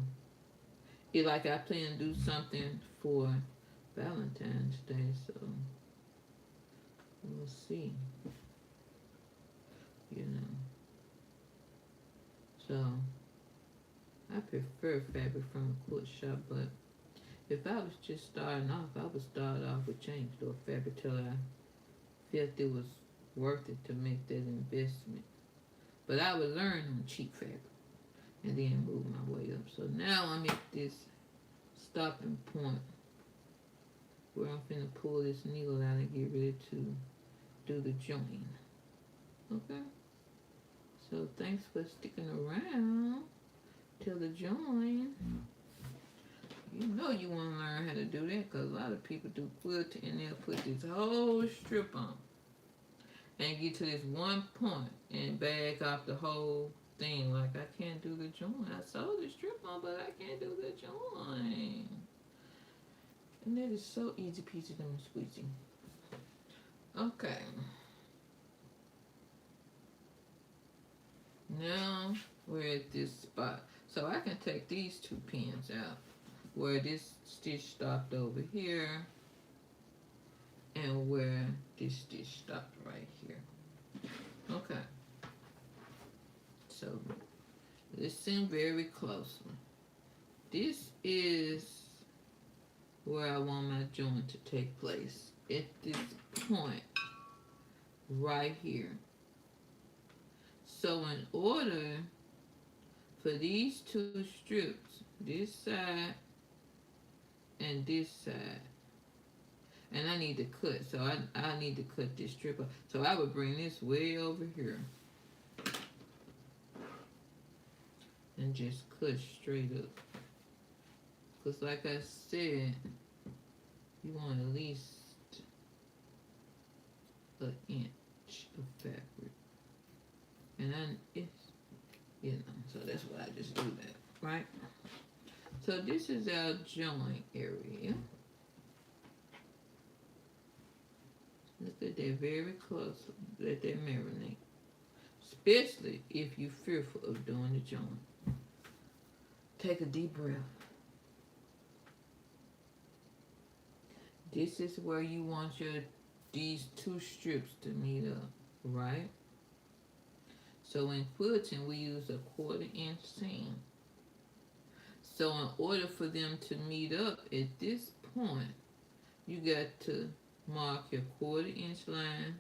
It like I plan to do something for Valentine's Day, so we'll see. You know, so I prefer fabric from a quilt shop, but if I was just starting off, I would start off with chain store fabric till I felt it was worth it to make that investment. But I would learn on cheap fabric and then move my way up. So now I'm at this stopping point where I'm finna pull this needle out and get ready to do the join. Okay? So thanks for sticking around till the join. You know you want to learn how to do that because a lot of people do quilting and they'll put this whole strip on and get to this one point and bag off the whole thing. Like, I can't do the join. I sewed the strip on, but I can't do the join. And that is so easy peasy lemon squeezy. Okay. Now we're at this spot. So I can take these two pins out where this stitch stopped over here and where this stitch stopped right here. Okay. So listen very closely. This is where I want my join to take place. At this point right here. So in order for these two strips, this side and this side, and I need to cut, so I need to cut this strip up. So I would bring this way over here and just cut straight up. Because like I said, you want at least an inch of fabric. And then it's, you know, so that's why I just do that, right? So this is our joint area. Look at that very closely. Let that marinate. Especially if you're fearful of doing the joint. Take a deep breath. This is where you want these two strips to meet up, right? So in quilting, we use a 1/4 inch seam. So in order for them to meet up at this point, you got to mark your 1/4 inch line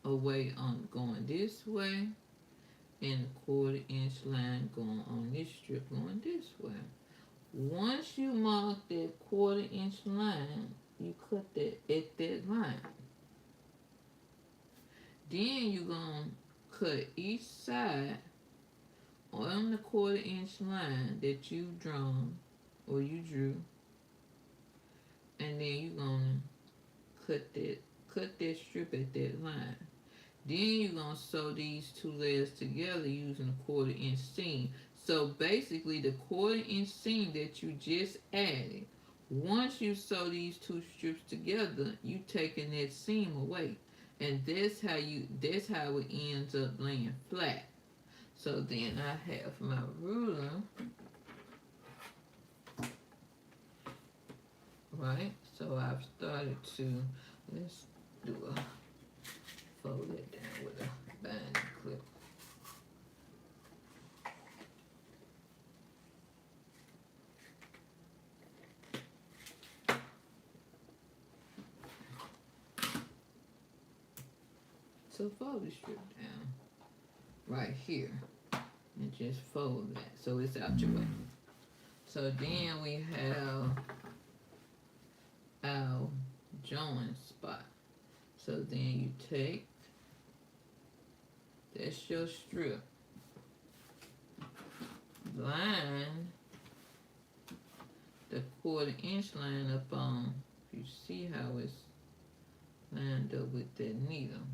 away on going this way and the 1/4 inch line going on this strip going this way. Once you mark that 1/4 inch line, you cut that at that line. Then you're going to cut each side on the 1/4 inch line that you've drawn or you drew, and then you're going to cut that strip at that line. Then you're going to sew these two layers together using a 1/4 inch seam. So basically the 1/4 inch seam that you just added, once you sew these two strips together, you taking that seam away. And that's how it ends up laying flat. So then I have my ruler, right? So I've started to, let's do a, fold it down with a binding clip. So fold the strip down right here and just fold that so it's out your way. So then we have our join spot. So then you take, that's your strip, line the 1/4 inch line up on, you see how it's lined up with that needle.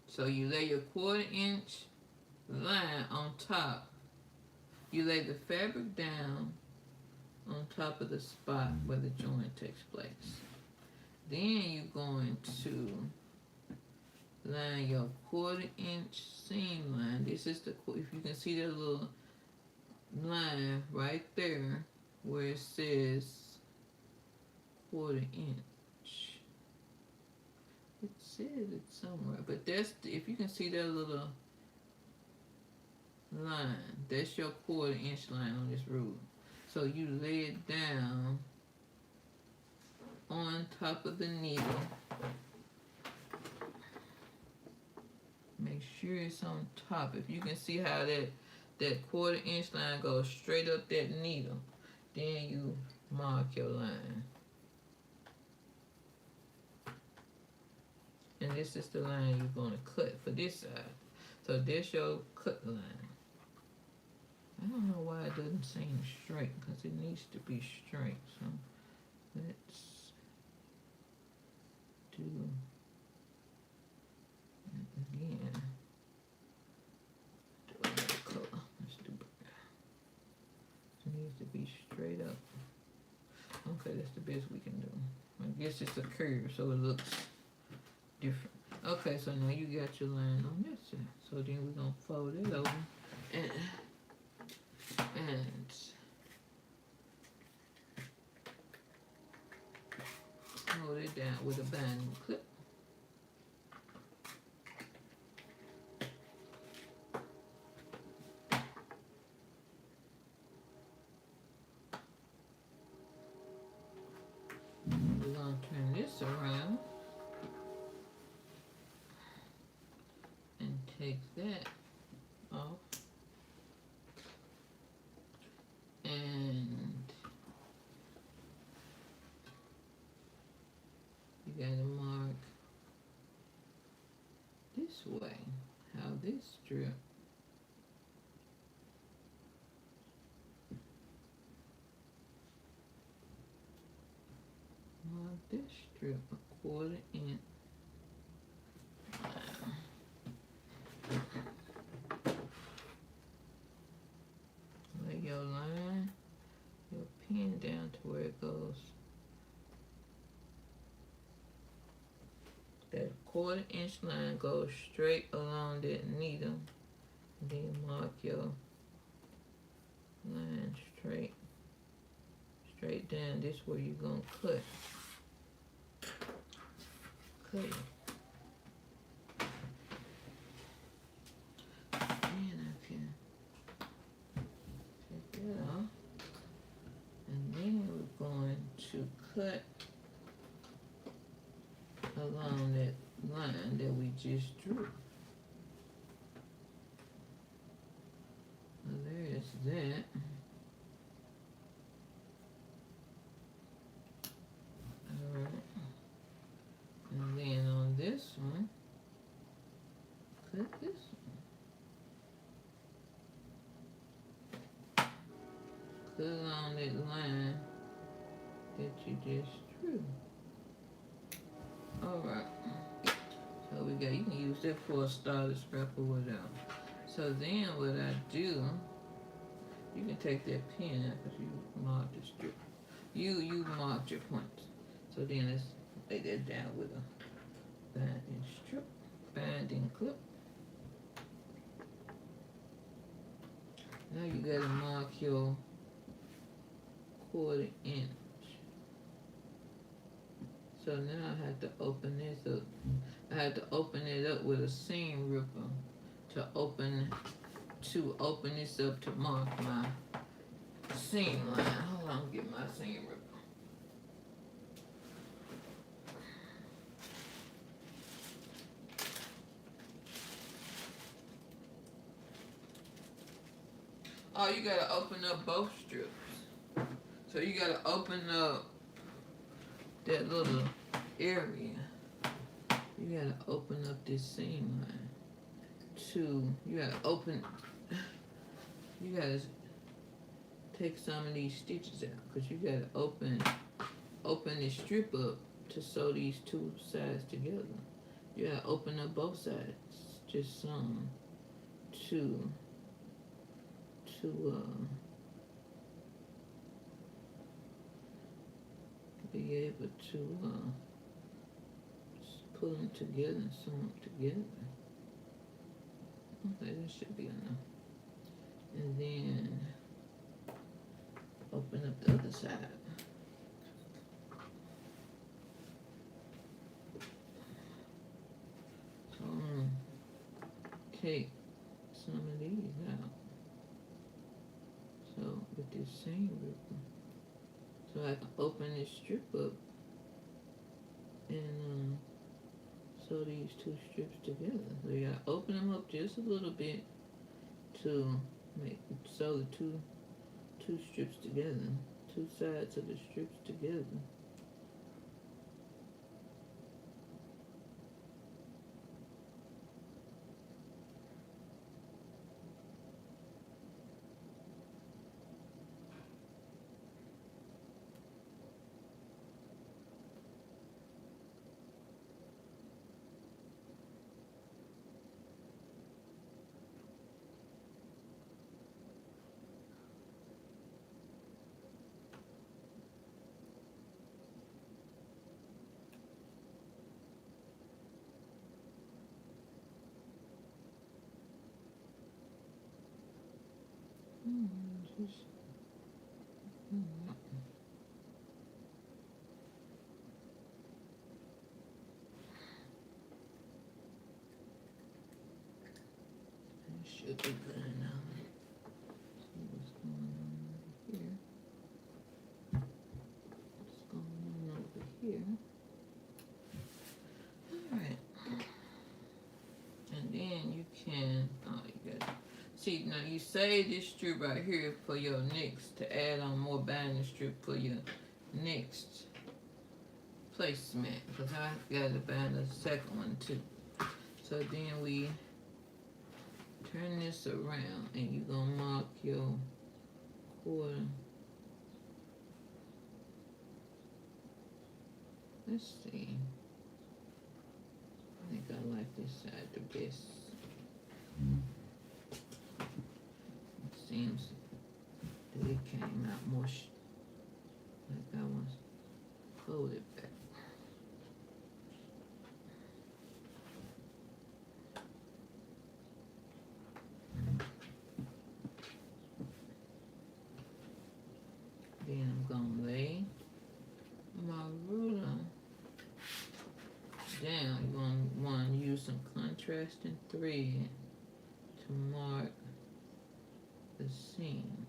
So you lay your 1/4 inch line on top. You lay the fabric down on top of the spot where the joint takes place. Then you're going to line your 1/4 inch seam line. This is the, if you can see that little line right there where it says 1/4 inch. It says it somewhere, but that's, if you can see that little line, that's your 1/4 inch line on this ruler. So you lay it down on top of the needle. Make sure it's on top. If you can see how that 1/4 inch line goes straight up that needle, then you mark your line. And this is the line you're going to cut for this side. So that's your cut line. I don't know why it doesn't seem straight because it needs to be straight. So let's do it again. Do another color. Let's do it. It needs to be straight up. Okay, that's the best we can do. I guess it's a curve, so it looks different. Okay, so now you got your line on this side. So then we're gonna fold it over and hold it down with a binding clip. We're gonna turn this around and take that off. And you gotta mark this way, how this strip mark this strip a 1/4 inch. Lay your line, your pen down to where it goes. That 1/4 inch line goes straight along that needle. And then mark your line straight down. This is where you're gonna cut. Cut it. And I can take that off. And then we're going to cut along that line that we just drew. So there's that. Alright. And then on this one, cut this one. Cut along that line that you just drew. Alright. So we got, you can use that for a starter scrap or whatever. So then what I do, you can take that pen out because you marked the strip. You marked your points. So then let's lay that down with a binding strip, binding clip. Now you gotta mark your 1/4 inch. So now I have to open this up. I have to open it up with a seam ripper to open this up to mark my seam line. Hold on, get my seam ripper. Oh, you gotta open up both strips. So you gotta open up that little area. You gotta open up this seam line. You gotta take some of these stitches out because you gotta open this strip up to sew these two sides together. You gotta open up both sides, just some, to be able to just pull them together and sew them together. Okay, that should be enough. And then open up the other side. So I'm gonna take some of these out. So with this seam ripper, so I can open this strip up and sew these two strips together. So you gotta open them up just a little bit to sew the two strips together, two sides of the strips together. Just, that should be good enough. See what's going on over here. What's going on over here? Alright. And then you can, oh, you got it. See, now you save this strip right here for your next, to add on more binding strip for your next placement. Because I got to bind a second one too. So then we turn this around and you're going to mark your quarter. Let's see. I think I like this side the best. It seems that it came out more like I was folded back. Then I'm gonna lay my ruler down. You're gonna want to use some contrasting thread to mark the seam.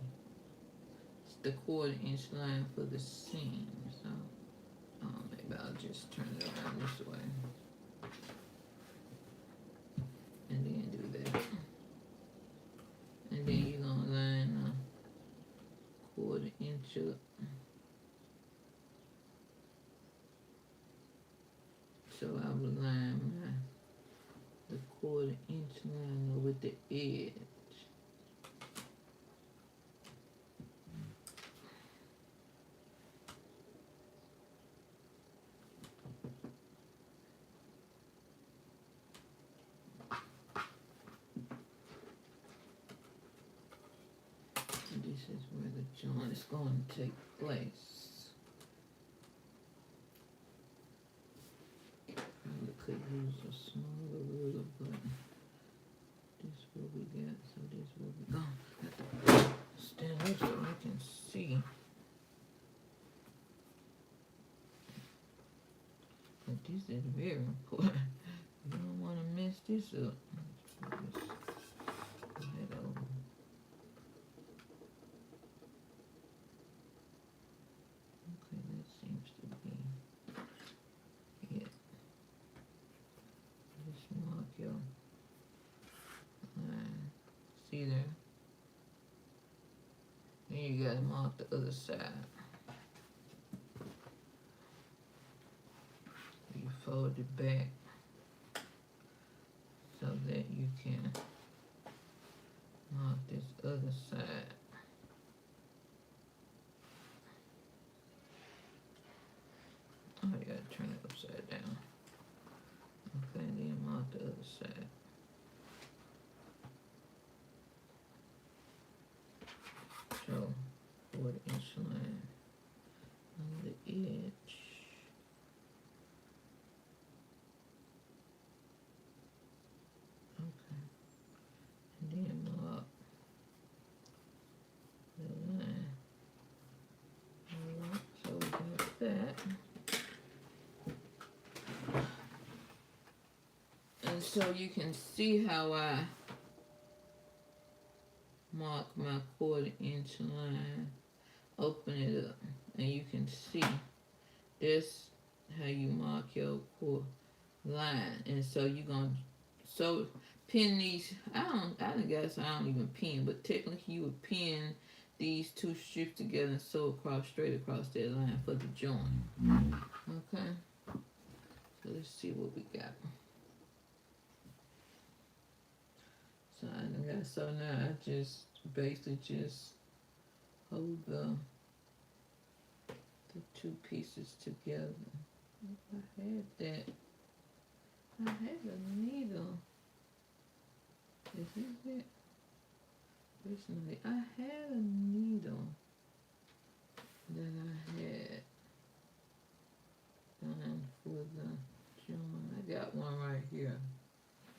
It's the 1/4 line for the seam. So maybe I'll just turn it around this way. And then do that. And then you're gonna line a 1/4 inch up. So I will line the 1/4 inch line with the edge. And this is where the joint is going to take place. Probably could use a smaller ruler, but this is what we got, so this is what we go. Have to stand up so I can see. But this is very important. You don't want to mess this up. Just put that over. Okay, that seems to be it. Just mark your line. See there? Then you gotta mark the other side. You fold it back so that you can mark this other side. Oh, you gotta turn it upside down. Okay, then mark the other side. So, 1/4 inch line on the edge. Okay, and then mark the line. Alright, so we got that. And so you can see how I mark my 1/4 inch line, open it up, and you can see this how you mark your line. And so you're gonna pin these. I guess I don't even pin, but technically you would pin these two strips together and sew straight across that line for the joint. Okay, so let's see what we got. So so now I just basically just hold the two pieces together. I had that. I had a needle. Is this it? Recently, I had a needle that I had done for the joint. I got one right here,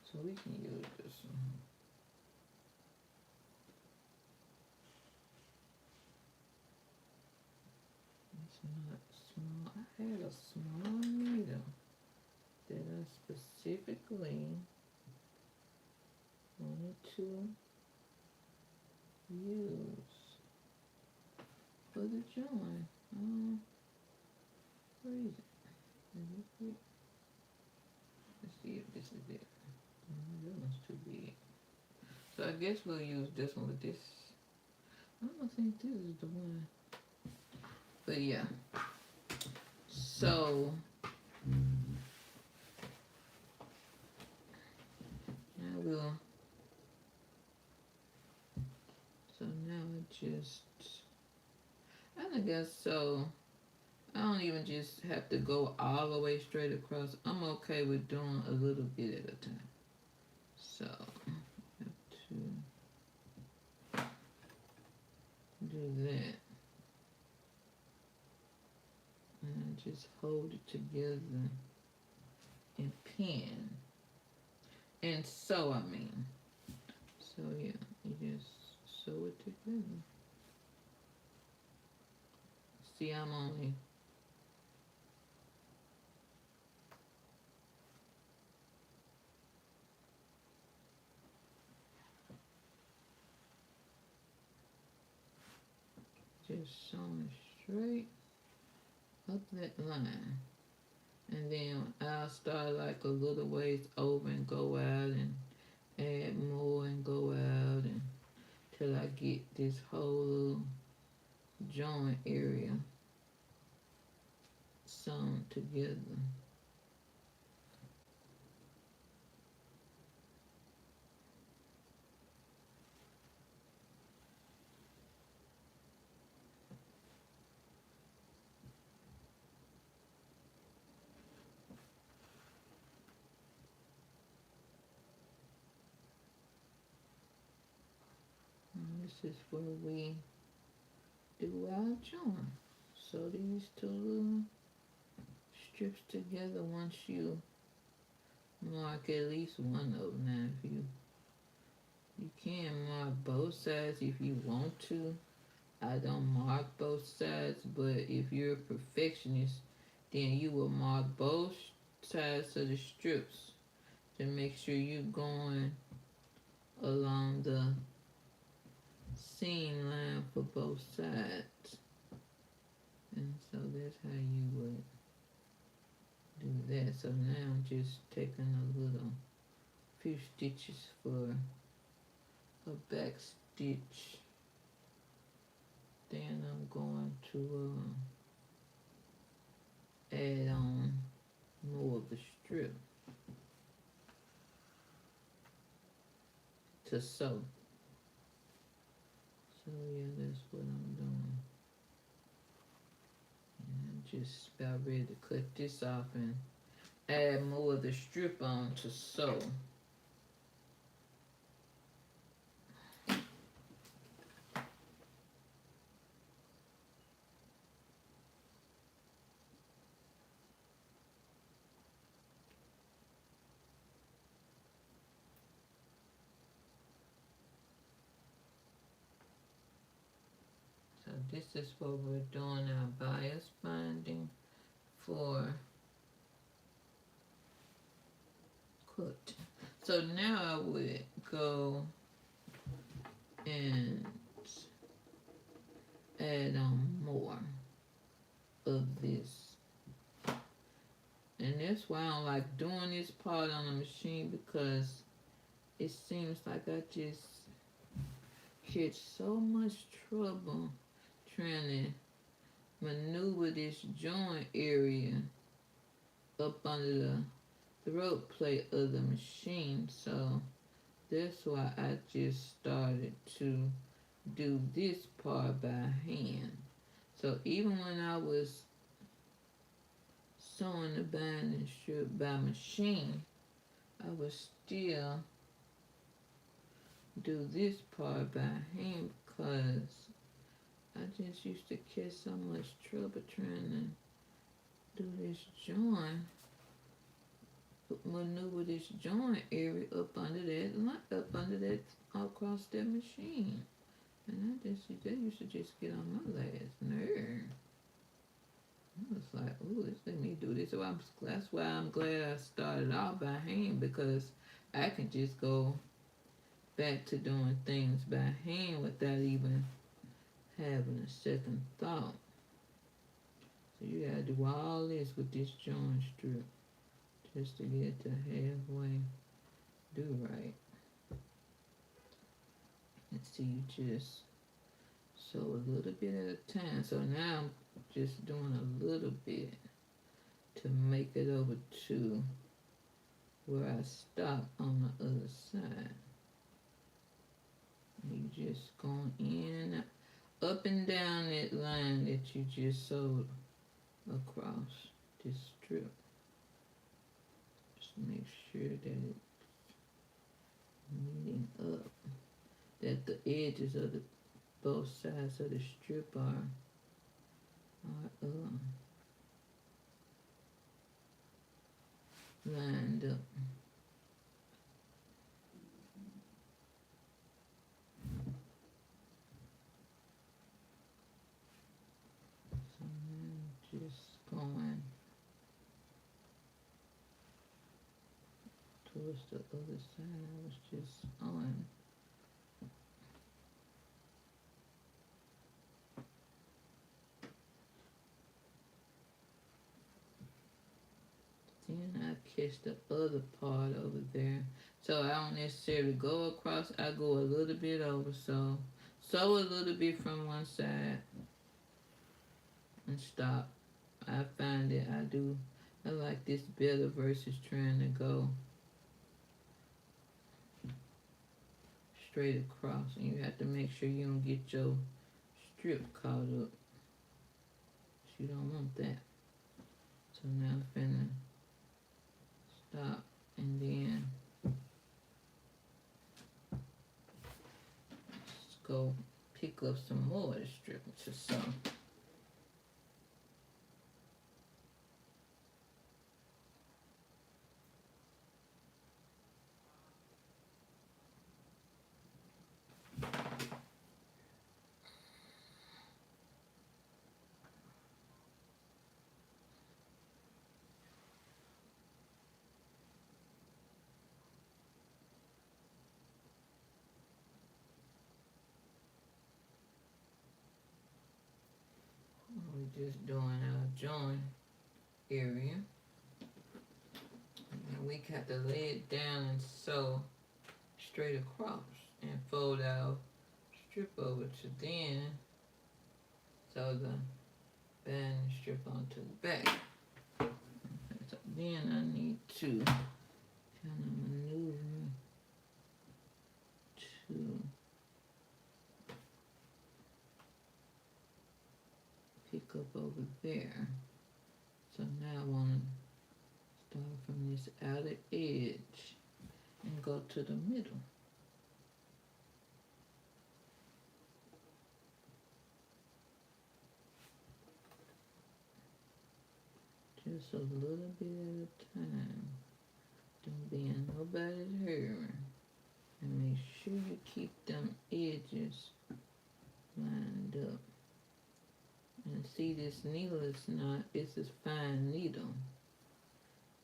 so we can use this one. small, I had a small needle that I specifically wanted to use for the joint. Where is it? Is this it? Let's see if this is it. That one's too big. So I guess we'll use this one with this. I don't think this is the one. But yeah. So now we'll. So now I just. I guess so. I don't even just have to go all the way straight across. I'm okay with doing a little bit at a time. So I have to do that. And I just hold it together and pin. And sew, I mean. So yeah, you just sew it together. See, I'm only just sewing straight up that line. And then I'll start like a little ways over and go out and add more and go out and till I get this whole joint area sewn together. And this is where we do our joint. Sew these two little strips together once you mark at least one of them. Now if you can mark both sides if you want to. I don't mark both sides, but if you're a perfectionist, then you will mark both sides of the strips to make sure you're going along the seam line for both sides. And so that's how you would do that. So now I'm just taking a little few stitches for a back stitch. Then I'm going to add on more of the strip to sew. So yeah, that's what I'm doing. And I'm just about ready to cut this off and add more of the strip on to sew. So this is what we're doing our bias binding for quilting. So now I would go and add on more of this. And that's why I don't like doing this part on the machine, because it seems like I just get so much trouble trying to maneuver this joint area up under the throat plate of the machine. So that's why I just started to do this part by hand. So even when I was sewing the binding strip by machine, I would still do this part by hand, because I just used to catch so much trouble trying to do this joint, maneuver this joint area up under that, across that machine. And that used to just get on my last nerve. I was like, ooh, it's let me do this. So that's why I'm glad I started off by hand because I can just go back to doing things by hand without even having a second thought. So you gotta do all this with this joint strip just to get to halfway do right. And see, you just sew a little bit at a time. So now I'm just doing a little bit to make it over to where I stop on the other side. You just going in, up and down that line that you just sewed across this strip. Just make sure that it's meeting up, that the edges of the both sides of the strip are lined up. So now just going towards the other side I was just on. Then I catch the other part over there. So I don't necessarily go across, I go a little bit over. So sew a little bit from one side and stop. I find that I like this better versus trying to go straight across. And you have to make sure you don't get your strip caught up. You don't want that. So now I'm finna stop and then just go pick up some more of the strip to sew. We're just doing our join area. And we got to lay it down and sew straight across and fold our strip over to then sew the band strip onto the back. So then I need to kind of maneuver to pick up over there. So now I want to start from this outer edge and go to the middle. Just a little bit at a time. Don't be in nobody's hurry. And make sure you keep them edges lined up. And see, this needle is not, it's a fine needle.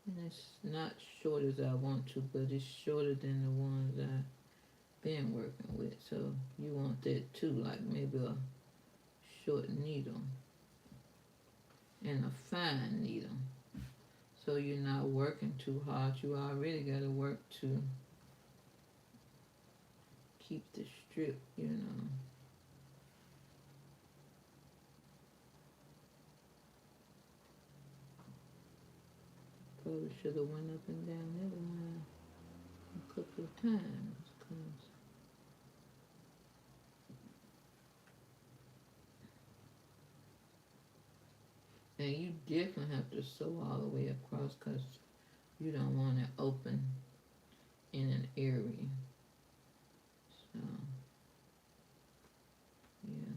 And it's not short as I want to, but it's shorter than the ones I've been working with. So you want that too, like maybe a short needle and a fine needle. So you're not working too hard. You already got to work to keep the strip, you know. Probably should have went up and down that line a couple of times, cause and you definitely have to sew all the way across, cause you don't want it open in an area. So yeah.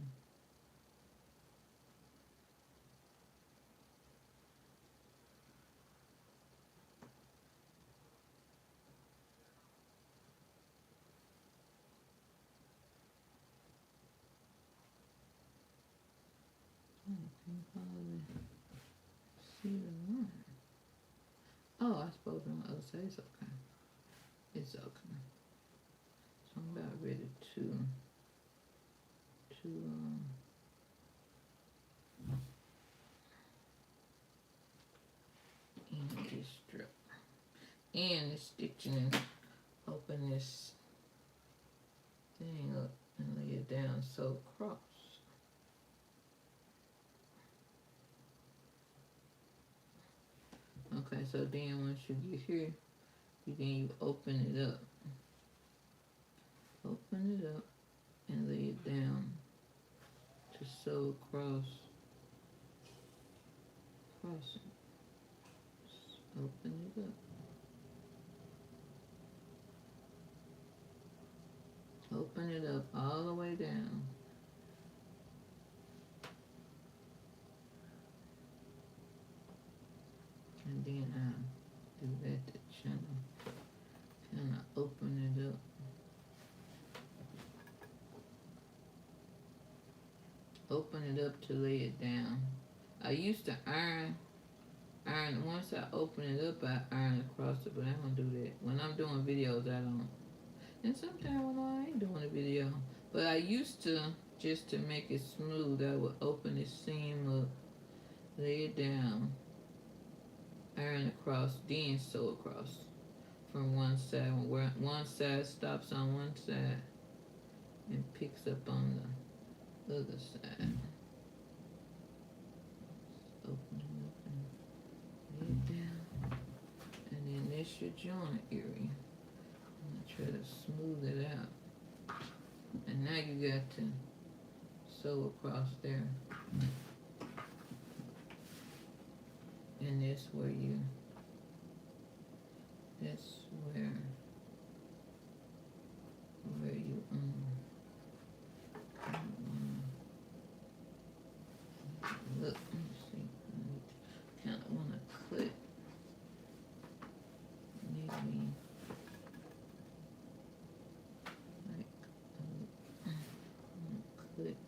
I can probably see the line. Oh, I suppose on the other side. It's okay. It's okay. So I'm about ready to end this strip. And the stitching, open this thing up and lay it down so cross. Okay, so then once you get here, you open it up. Open it up and lay it down to sew across. Crossing. Open it up. Open it up all the way down. And then I do that to kind of open it up. Open it up to lay it down. I used to iron. Once I open it up, I iron across it, but I don't do that. When I'm doing videos, I don't. And sometimes when I ain't doing a video, but I used to, just to make it smooth, I would open the seam up, lay it down, iron across, then sew across from one side. Where one side stops on one side and picks up on the other side. Open it up and lay it down. And then this your joint area. Try to smooth it out. And now you got to sew across there. And that's where you look, let me see. I kind of want to clip. Maybe clip,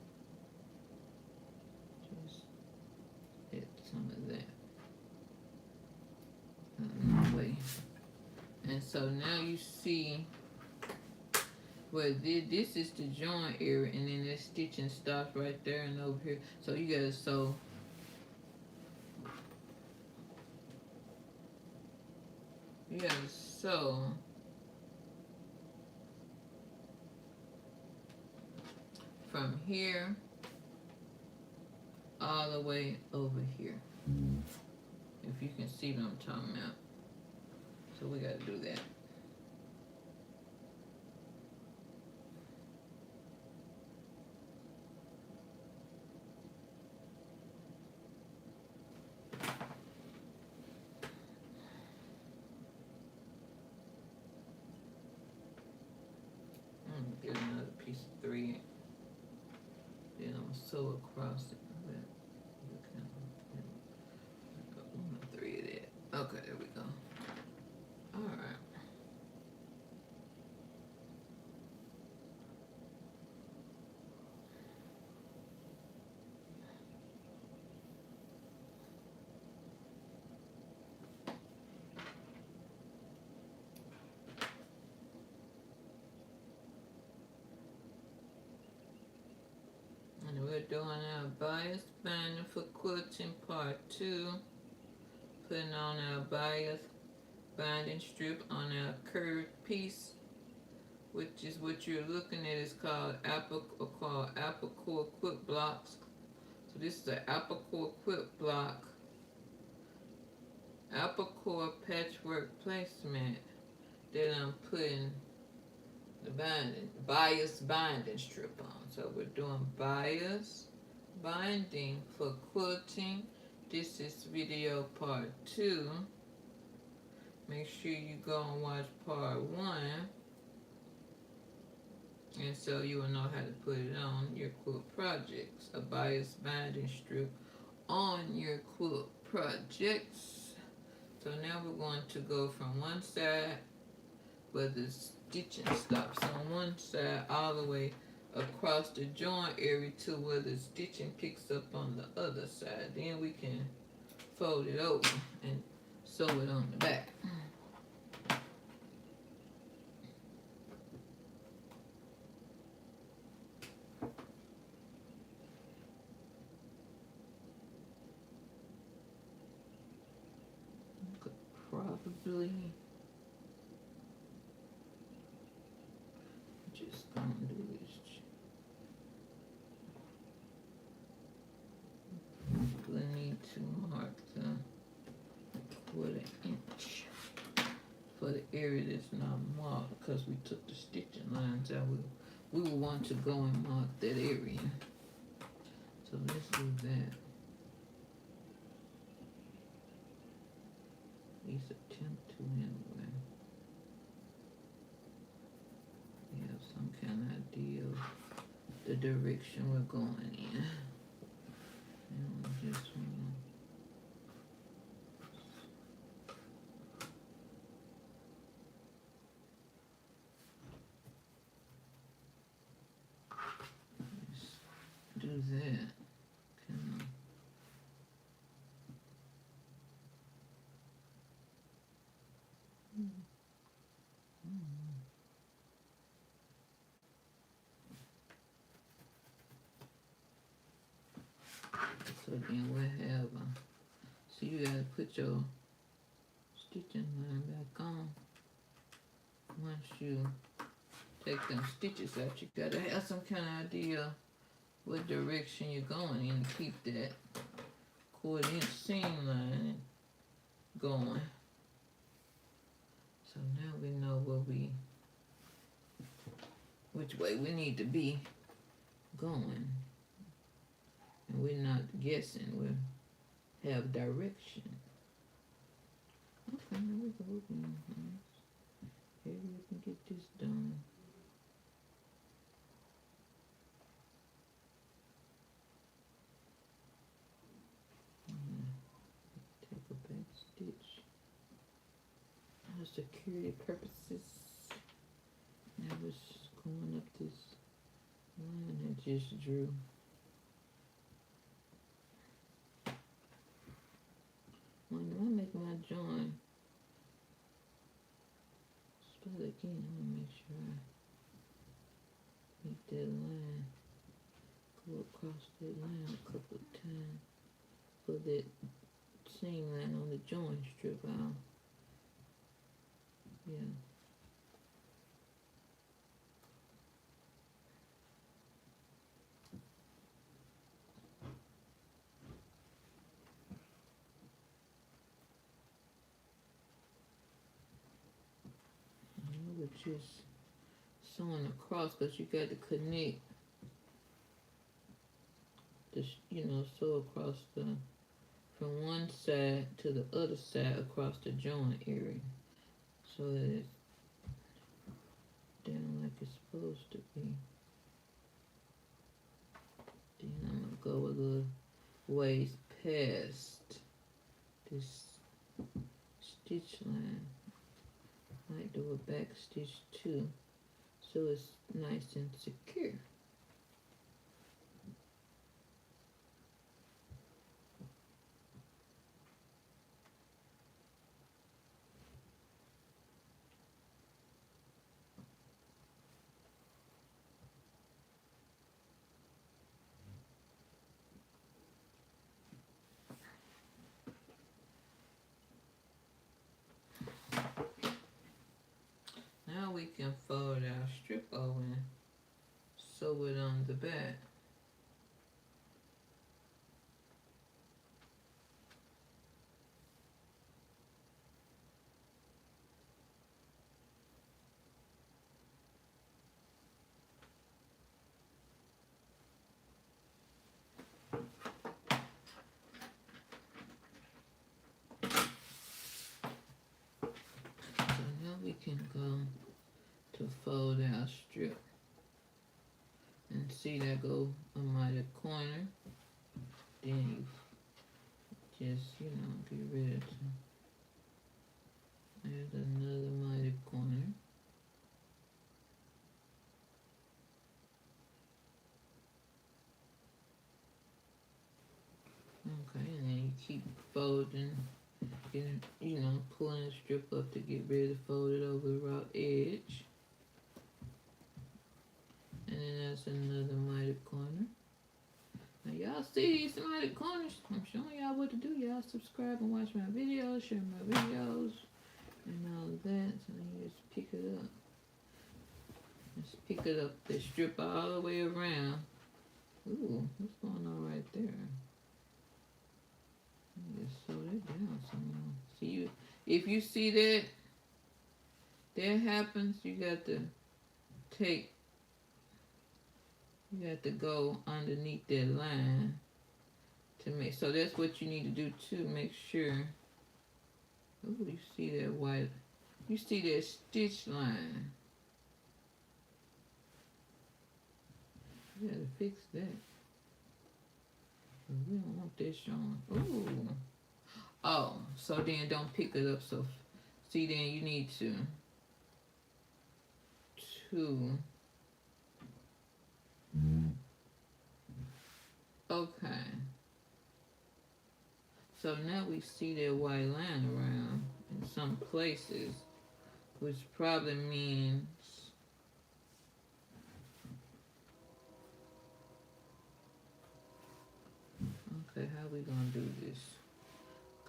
just hit some of that way. And so now you see where this is the joint area, and then the stitching stops right there and over here. So you gotta sew. You gotta sew from here all the way over here. If you can see what I'm talking about. So we gotta do that. Get another piece of thread. Then I'm gonna sew across it. Thread it. Okay, there we go. All right. And we're doing our bias binding for quilting part 2. Putting on our bias binding strip on our curved piece, which is what you're looking at. Is called apple core quilt blocks. So this is the apple core quilt block, apple core patchwork placement that I'm putting the bias binding strip on. So we're doing bias binding for quilting. This is video part 2. Make sure you go and watch part 1. And so you will know how to put it on your quilt projects. A bias binding strip on your quilt projects. So now we're going to go from one side where the stitching stops on one side all the way across the joint area to where the stitching picks up on the other side. Then we can fold it over and sew it on the back. Could probably just gonna do this. We need to mark the quarter inch for the area that's not marked because we took the stitching lines out. We will want to go and mark that area. So let's do that. At least attempt to anyway. We have some kind of idea of the direction we're going in. And we just want to do that. Kind of. So then we'll have so you gotta put your stitching line back on. Once you take them stitches out, you gotta have some kind of idea what direction you're going in to keep that quarter inch seam line going. So now we know which way we need to be going. And we're not guessing, we have direction. Okay, now we go again. Maybe we can get this done. Take a back stitch for security purposes. Now we're going up this line I just drew. When I make my join, start again. I'm gonna make sure I make that line, go across that line a couple of times for that seam line on the join strip out. Yeah. Just sewing across because you got to connect this, sew across from one side to the other side across the joint area so that it's down like it's supposed to be. Then I'm gonna go a little ways past this stitch line. Might do a back stitch too, so it's nice and secure. Now we can fold our strip over and sew it on the back. So now we can go to fold our strip and see that go on the corner. Then you just get ready to add another mighty corner. Okay, and then you keep folding, getting, pulling the strip up to get ready to fold it over the raw edge. And then that's another mitered corner. Now y'all see these mitered corners? I'm showing y'all what to do. Y'all subscribe and watch my videos, share my videos, and all of that. So then you just pick it up. Just pick it up, the strip all the way around. Ooh, what's going on right there? Let me just sew that down some more. See, if you see that happens, you got to go underneath that line to make, so that's what you need to do to make sure. Ooh, you see that white, you see that stitch line. You gotta fix that. We don't want that showing. Ooh. Oh, so then don't pick it up. So, see, then you need to okay. So now we see that white line around in some places, which probably means okay, how we gonna do this?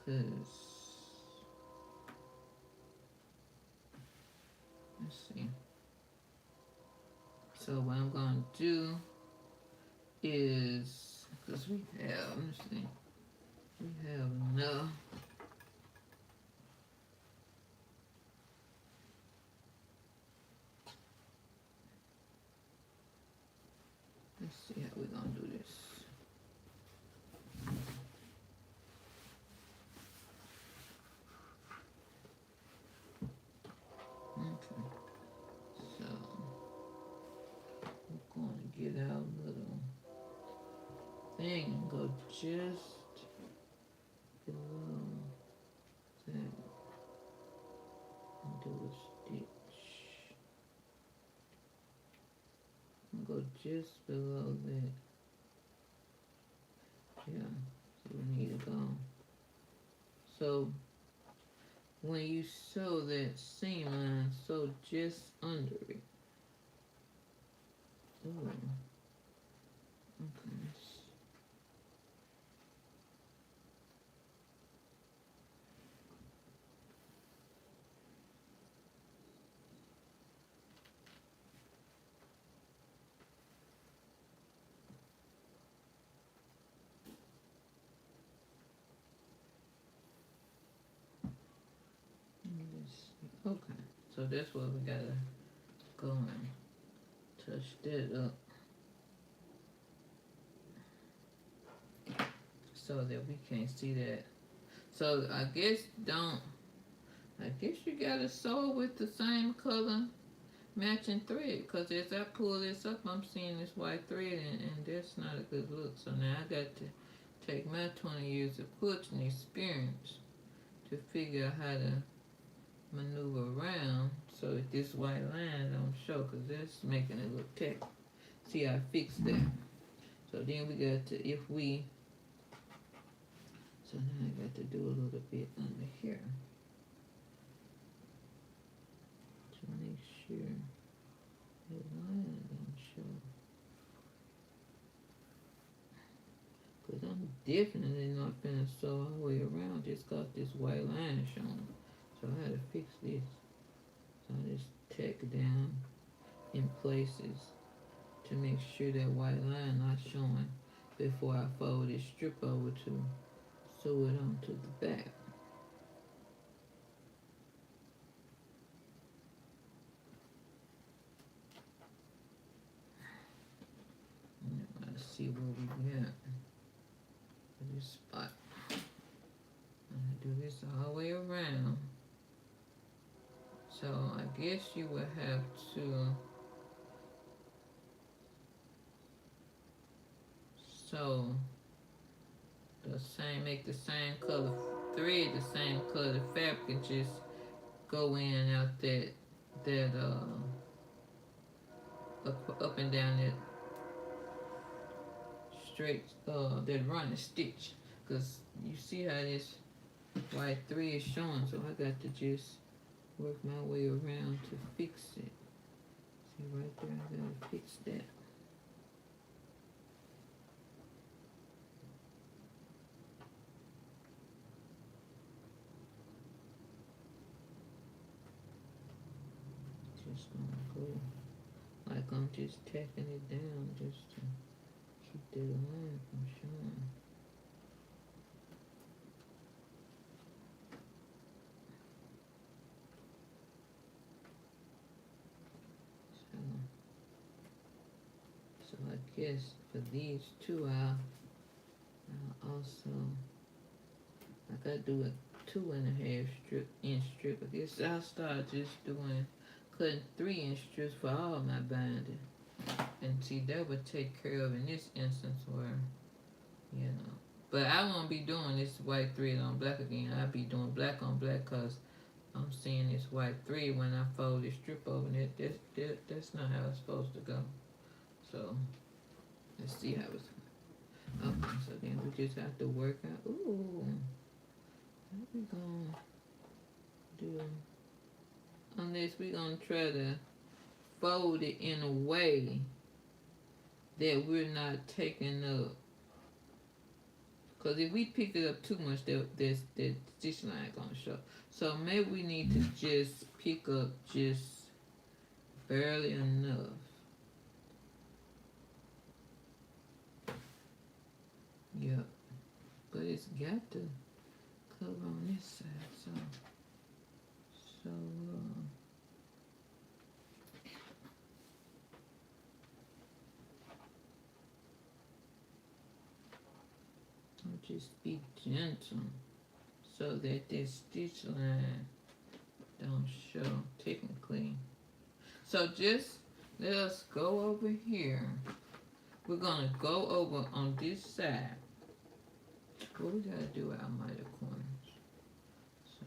Cause let's see. So what I'm gonna do is, because we have, let's see, we have enough. Let's see how we're gonna do this. Okay, so we're going to get our little thing and go just below that and do a stitch. And go just below that. Yeah, so we need to go. So when you sew that seam line, sew just under it. Ooh. Okay. Okay, so that's what we gotta go and touch that up so that we can't see that. So I guess you gotta sew with the same color matching thread, because as I pull this up, I'm seeing this white thread, and that's not a good look. So now I got to take my 20 years of quilting experience to figure out how to maneuver around so that this white line don't show, because that's making it look tacky. See, I fixed that. So then we got to, so now I got to do a little bit under here to make sure the line don't show. Because I'm definitely not gonna sew all the way around just got this white line showing. So I had to fix this. So I just tack down in places to make sure that white line not showing before I fold this strip over to sew it onto the back. Let's see what we got for this spot. I'm gonna do this all the way around. So I guess you would have to sew the same, make the same color thread, the same color fabric, and just go in and out that up and down that straight that running stitch, because you see how this white 3 is showing, so I got to just work my way around to fix it. See right there, I gotta fix that. Just gonna go like I'm just tacking it down just to keep that line from showing. So I guess for these two, I'll also, I gotta do a 2.5 inch strip. I guess I'll start just doing, cutting 3-inch strips for all my binding. And see, that would take care of in this instance where, you know. But I won't be doing this white 3 on black again. I'll be doing black on black because I'm seeing this white 3 when I fold this strip over it. That's not how it's supposed to go. So, let's see how it's. Okay, so then we just have to work out. Ooh, what we gonna do? Unless we gonna try to fold it in a way that we're not taking up. Because if we pick it up too much, that stitch line gonna show. So maybe we need to just pick up just barely enough. Yep. But it's got to cover on this side, so I'll just be gentle so that this stitch line don't show technically. So just let us go over here. We're gonna go over on this side. What we gotta do our miter corners. So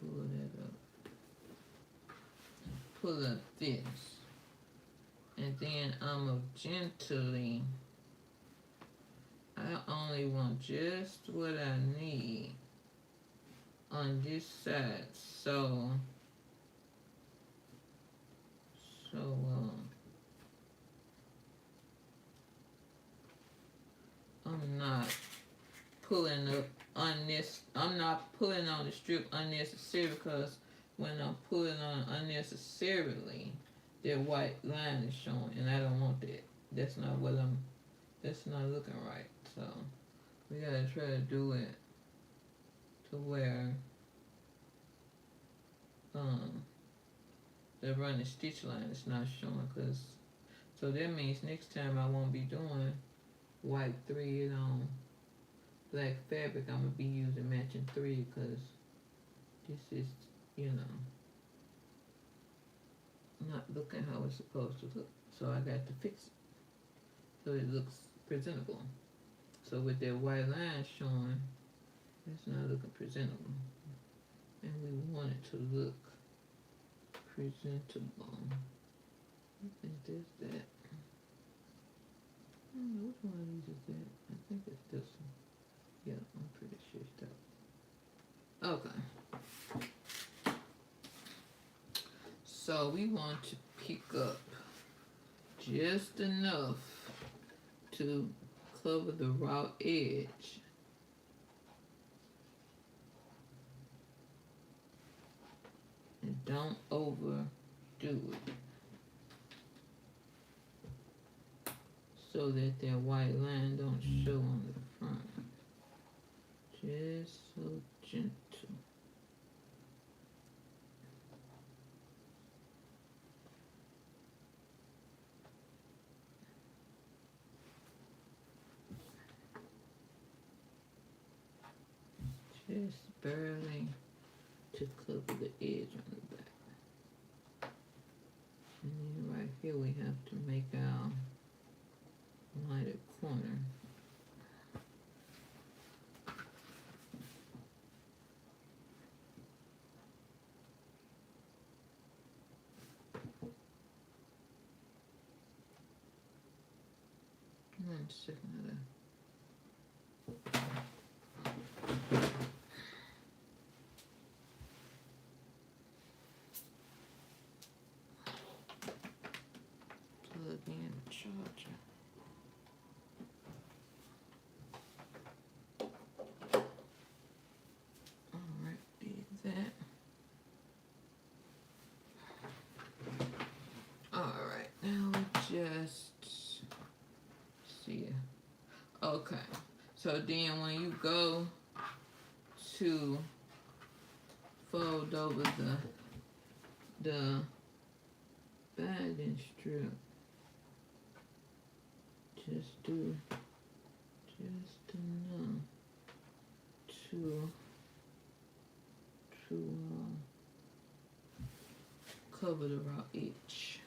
pull that up. Pull up this. And then I'm gonna gently, I only want just what I need on this side. So I'm not pulling up on this. I'm not pulling on the strip unnecessarily because when I'm pulling on unnecessarily, that white line is showing, and I don't want that. That's not what I'm. That's not looking right. So we gotta try to do it to where the running stitch line is not showing. Cause so that means next time I won't be doing white 3 on black fabric. I'm gonna be using matching 3 because this is, you know, not looking how it's supposed to look. So I got to fix it so it looks presentable. So with that white line showing, it's not looking presentable, and we want it to look presentable. I think that's that. I don't know which one of these is that. I think it's this one. Yeah, I'm pretty sure it's that. Okay. So we want to pick up just enough to cover the raw edge. And don't overdo it. So that white line don't show on the front. Just so gentle. Just barely to cover the edge on the back. And then right here we have to make our lighter corner. One second. Plug in the charger. Alright, did that. Alright, now we just see. Okay. So then when you go to fold over the binding strip, just do just enough to cover the raw edge.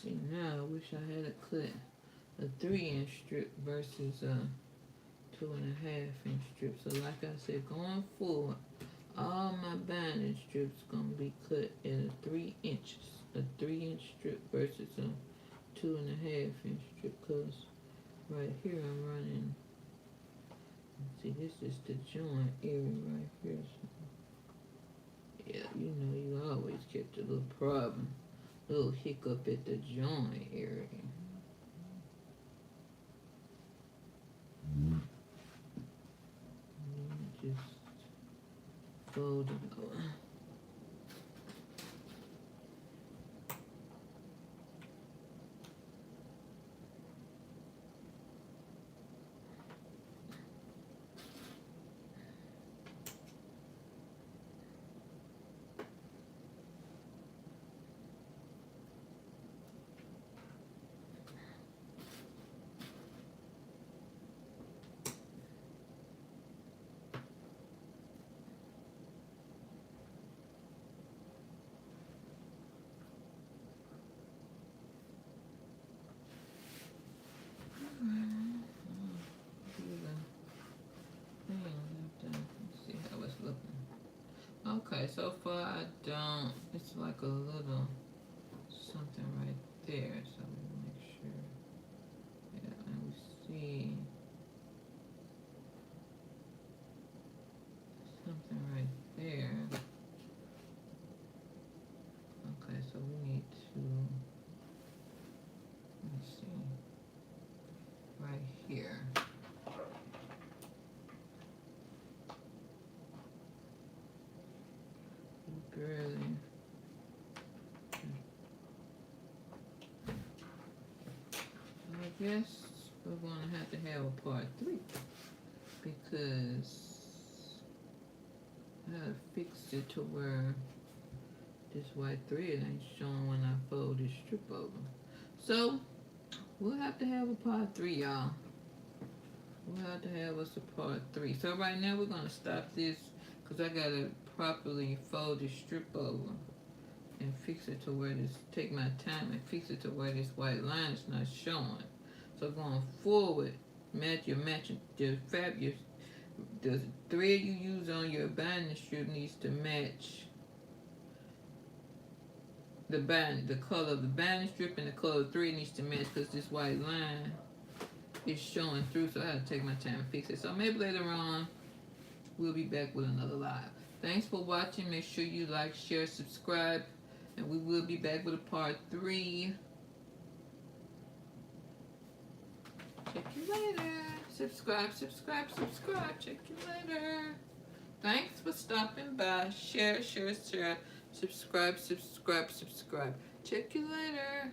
See, now I wish I had cut a 3-inch strip versus a 2.5-inch strip. So like I said, going forward, all my binding strips gonna be cut at 3 inches. A 3-inch strip versus a 2.5-inch strip, cause right here I'm running. See, this is the joint area right here. So, yeah, you know, you always get the little problem. Little hiccup at the joint area. Just fold it over. Okay, so far I don't, it's like a little something right there, so let me make sure. Yeah, and we see something right there. Okay, so we need to, let me see, right here. Barely. I guess we're going to have a part 3 because I gotta fix it to where this white thread ain't showing when I fold this strip over. So we'll have to have a part 3, y'all. We'll have to have us a part 3. So right now we're gonna stop this because I gotta properly fold this strip over and fix it to where this, take my time and fix it to where this white line is not showing. So going forward, matching the fabric, the thread you use on your binding strip needs to match the color of the binding strip, and the color of the thread needs to match because this white line is showing through. So I have to take my time and fix it. So maybe later on we'll be back with another live. Thanks for watching. Make sure you like, share, subscribe, and we will be back with a part 3. Check you later. Subscribe. Check you later. Thanks for stopping by. Share. Subscribe. Check you later.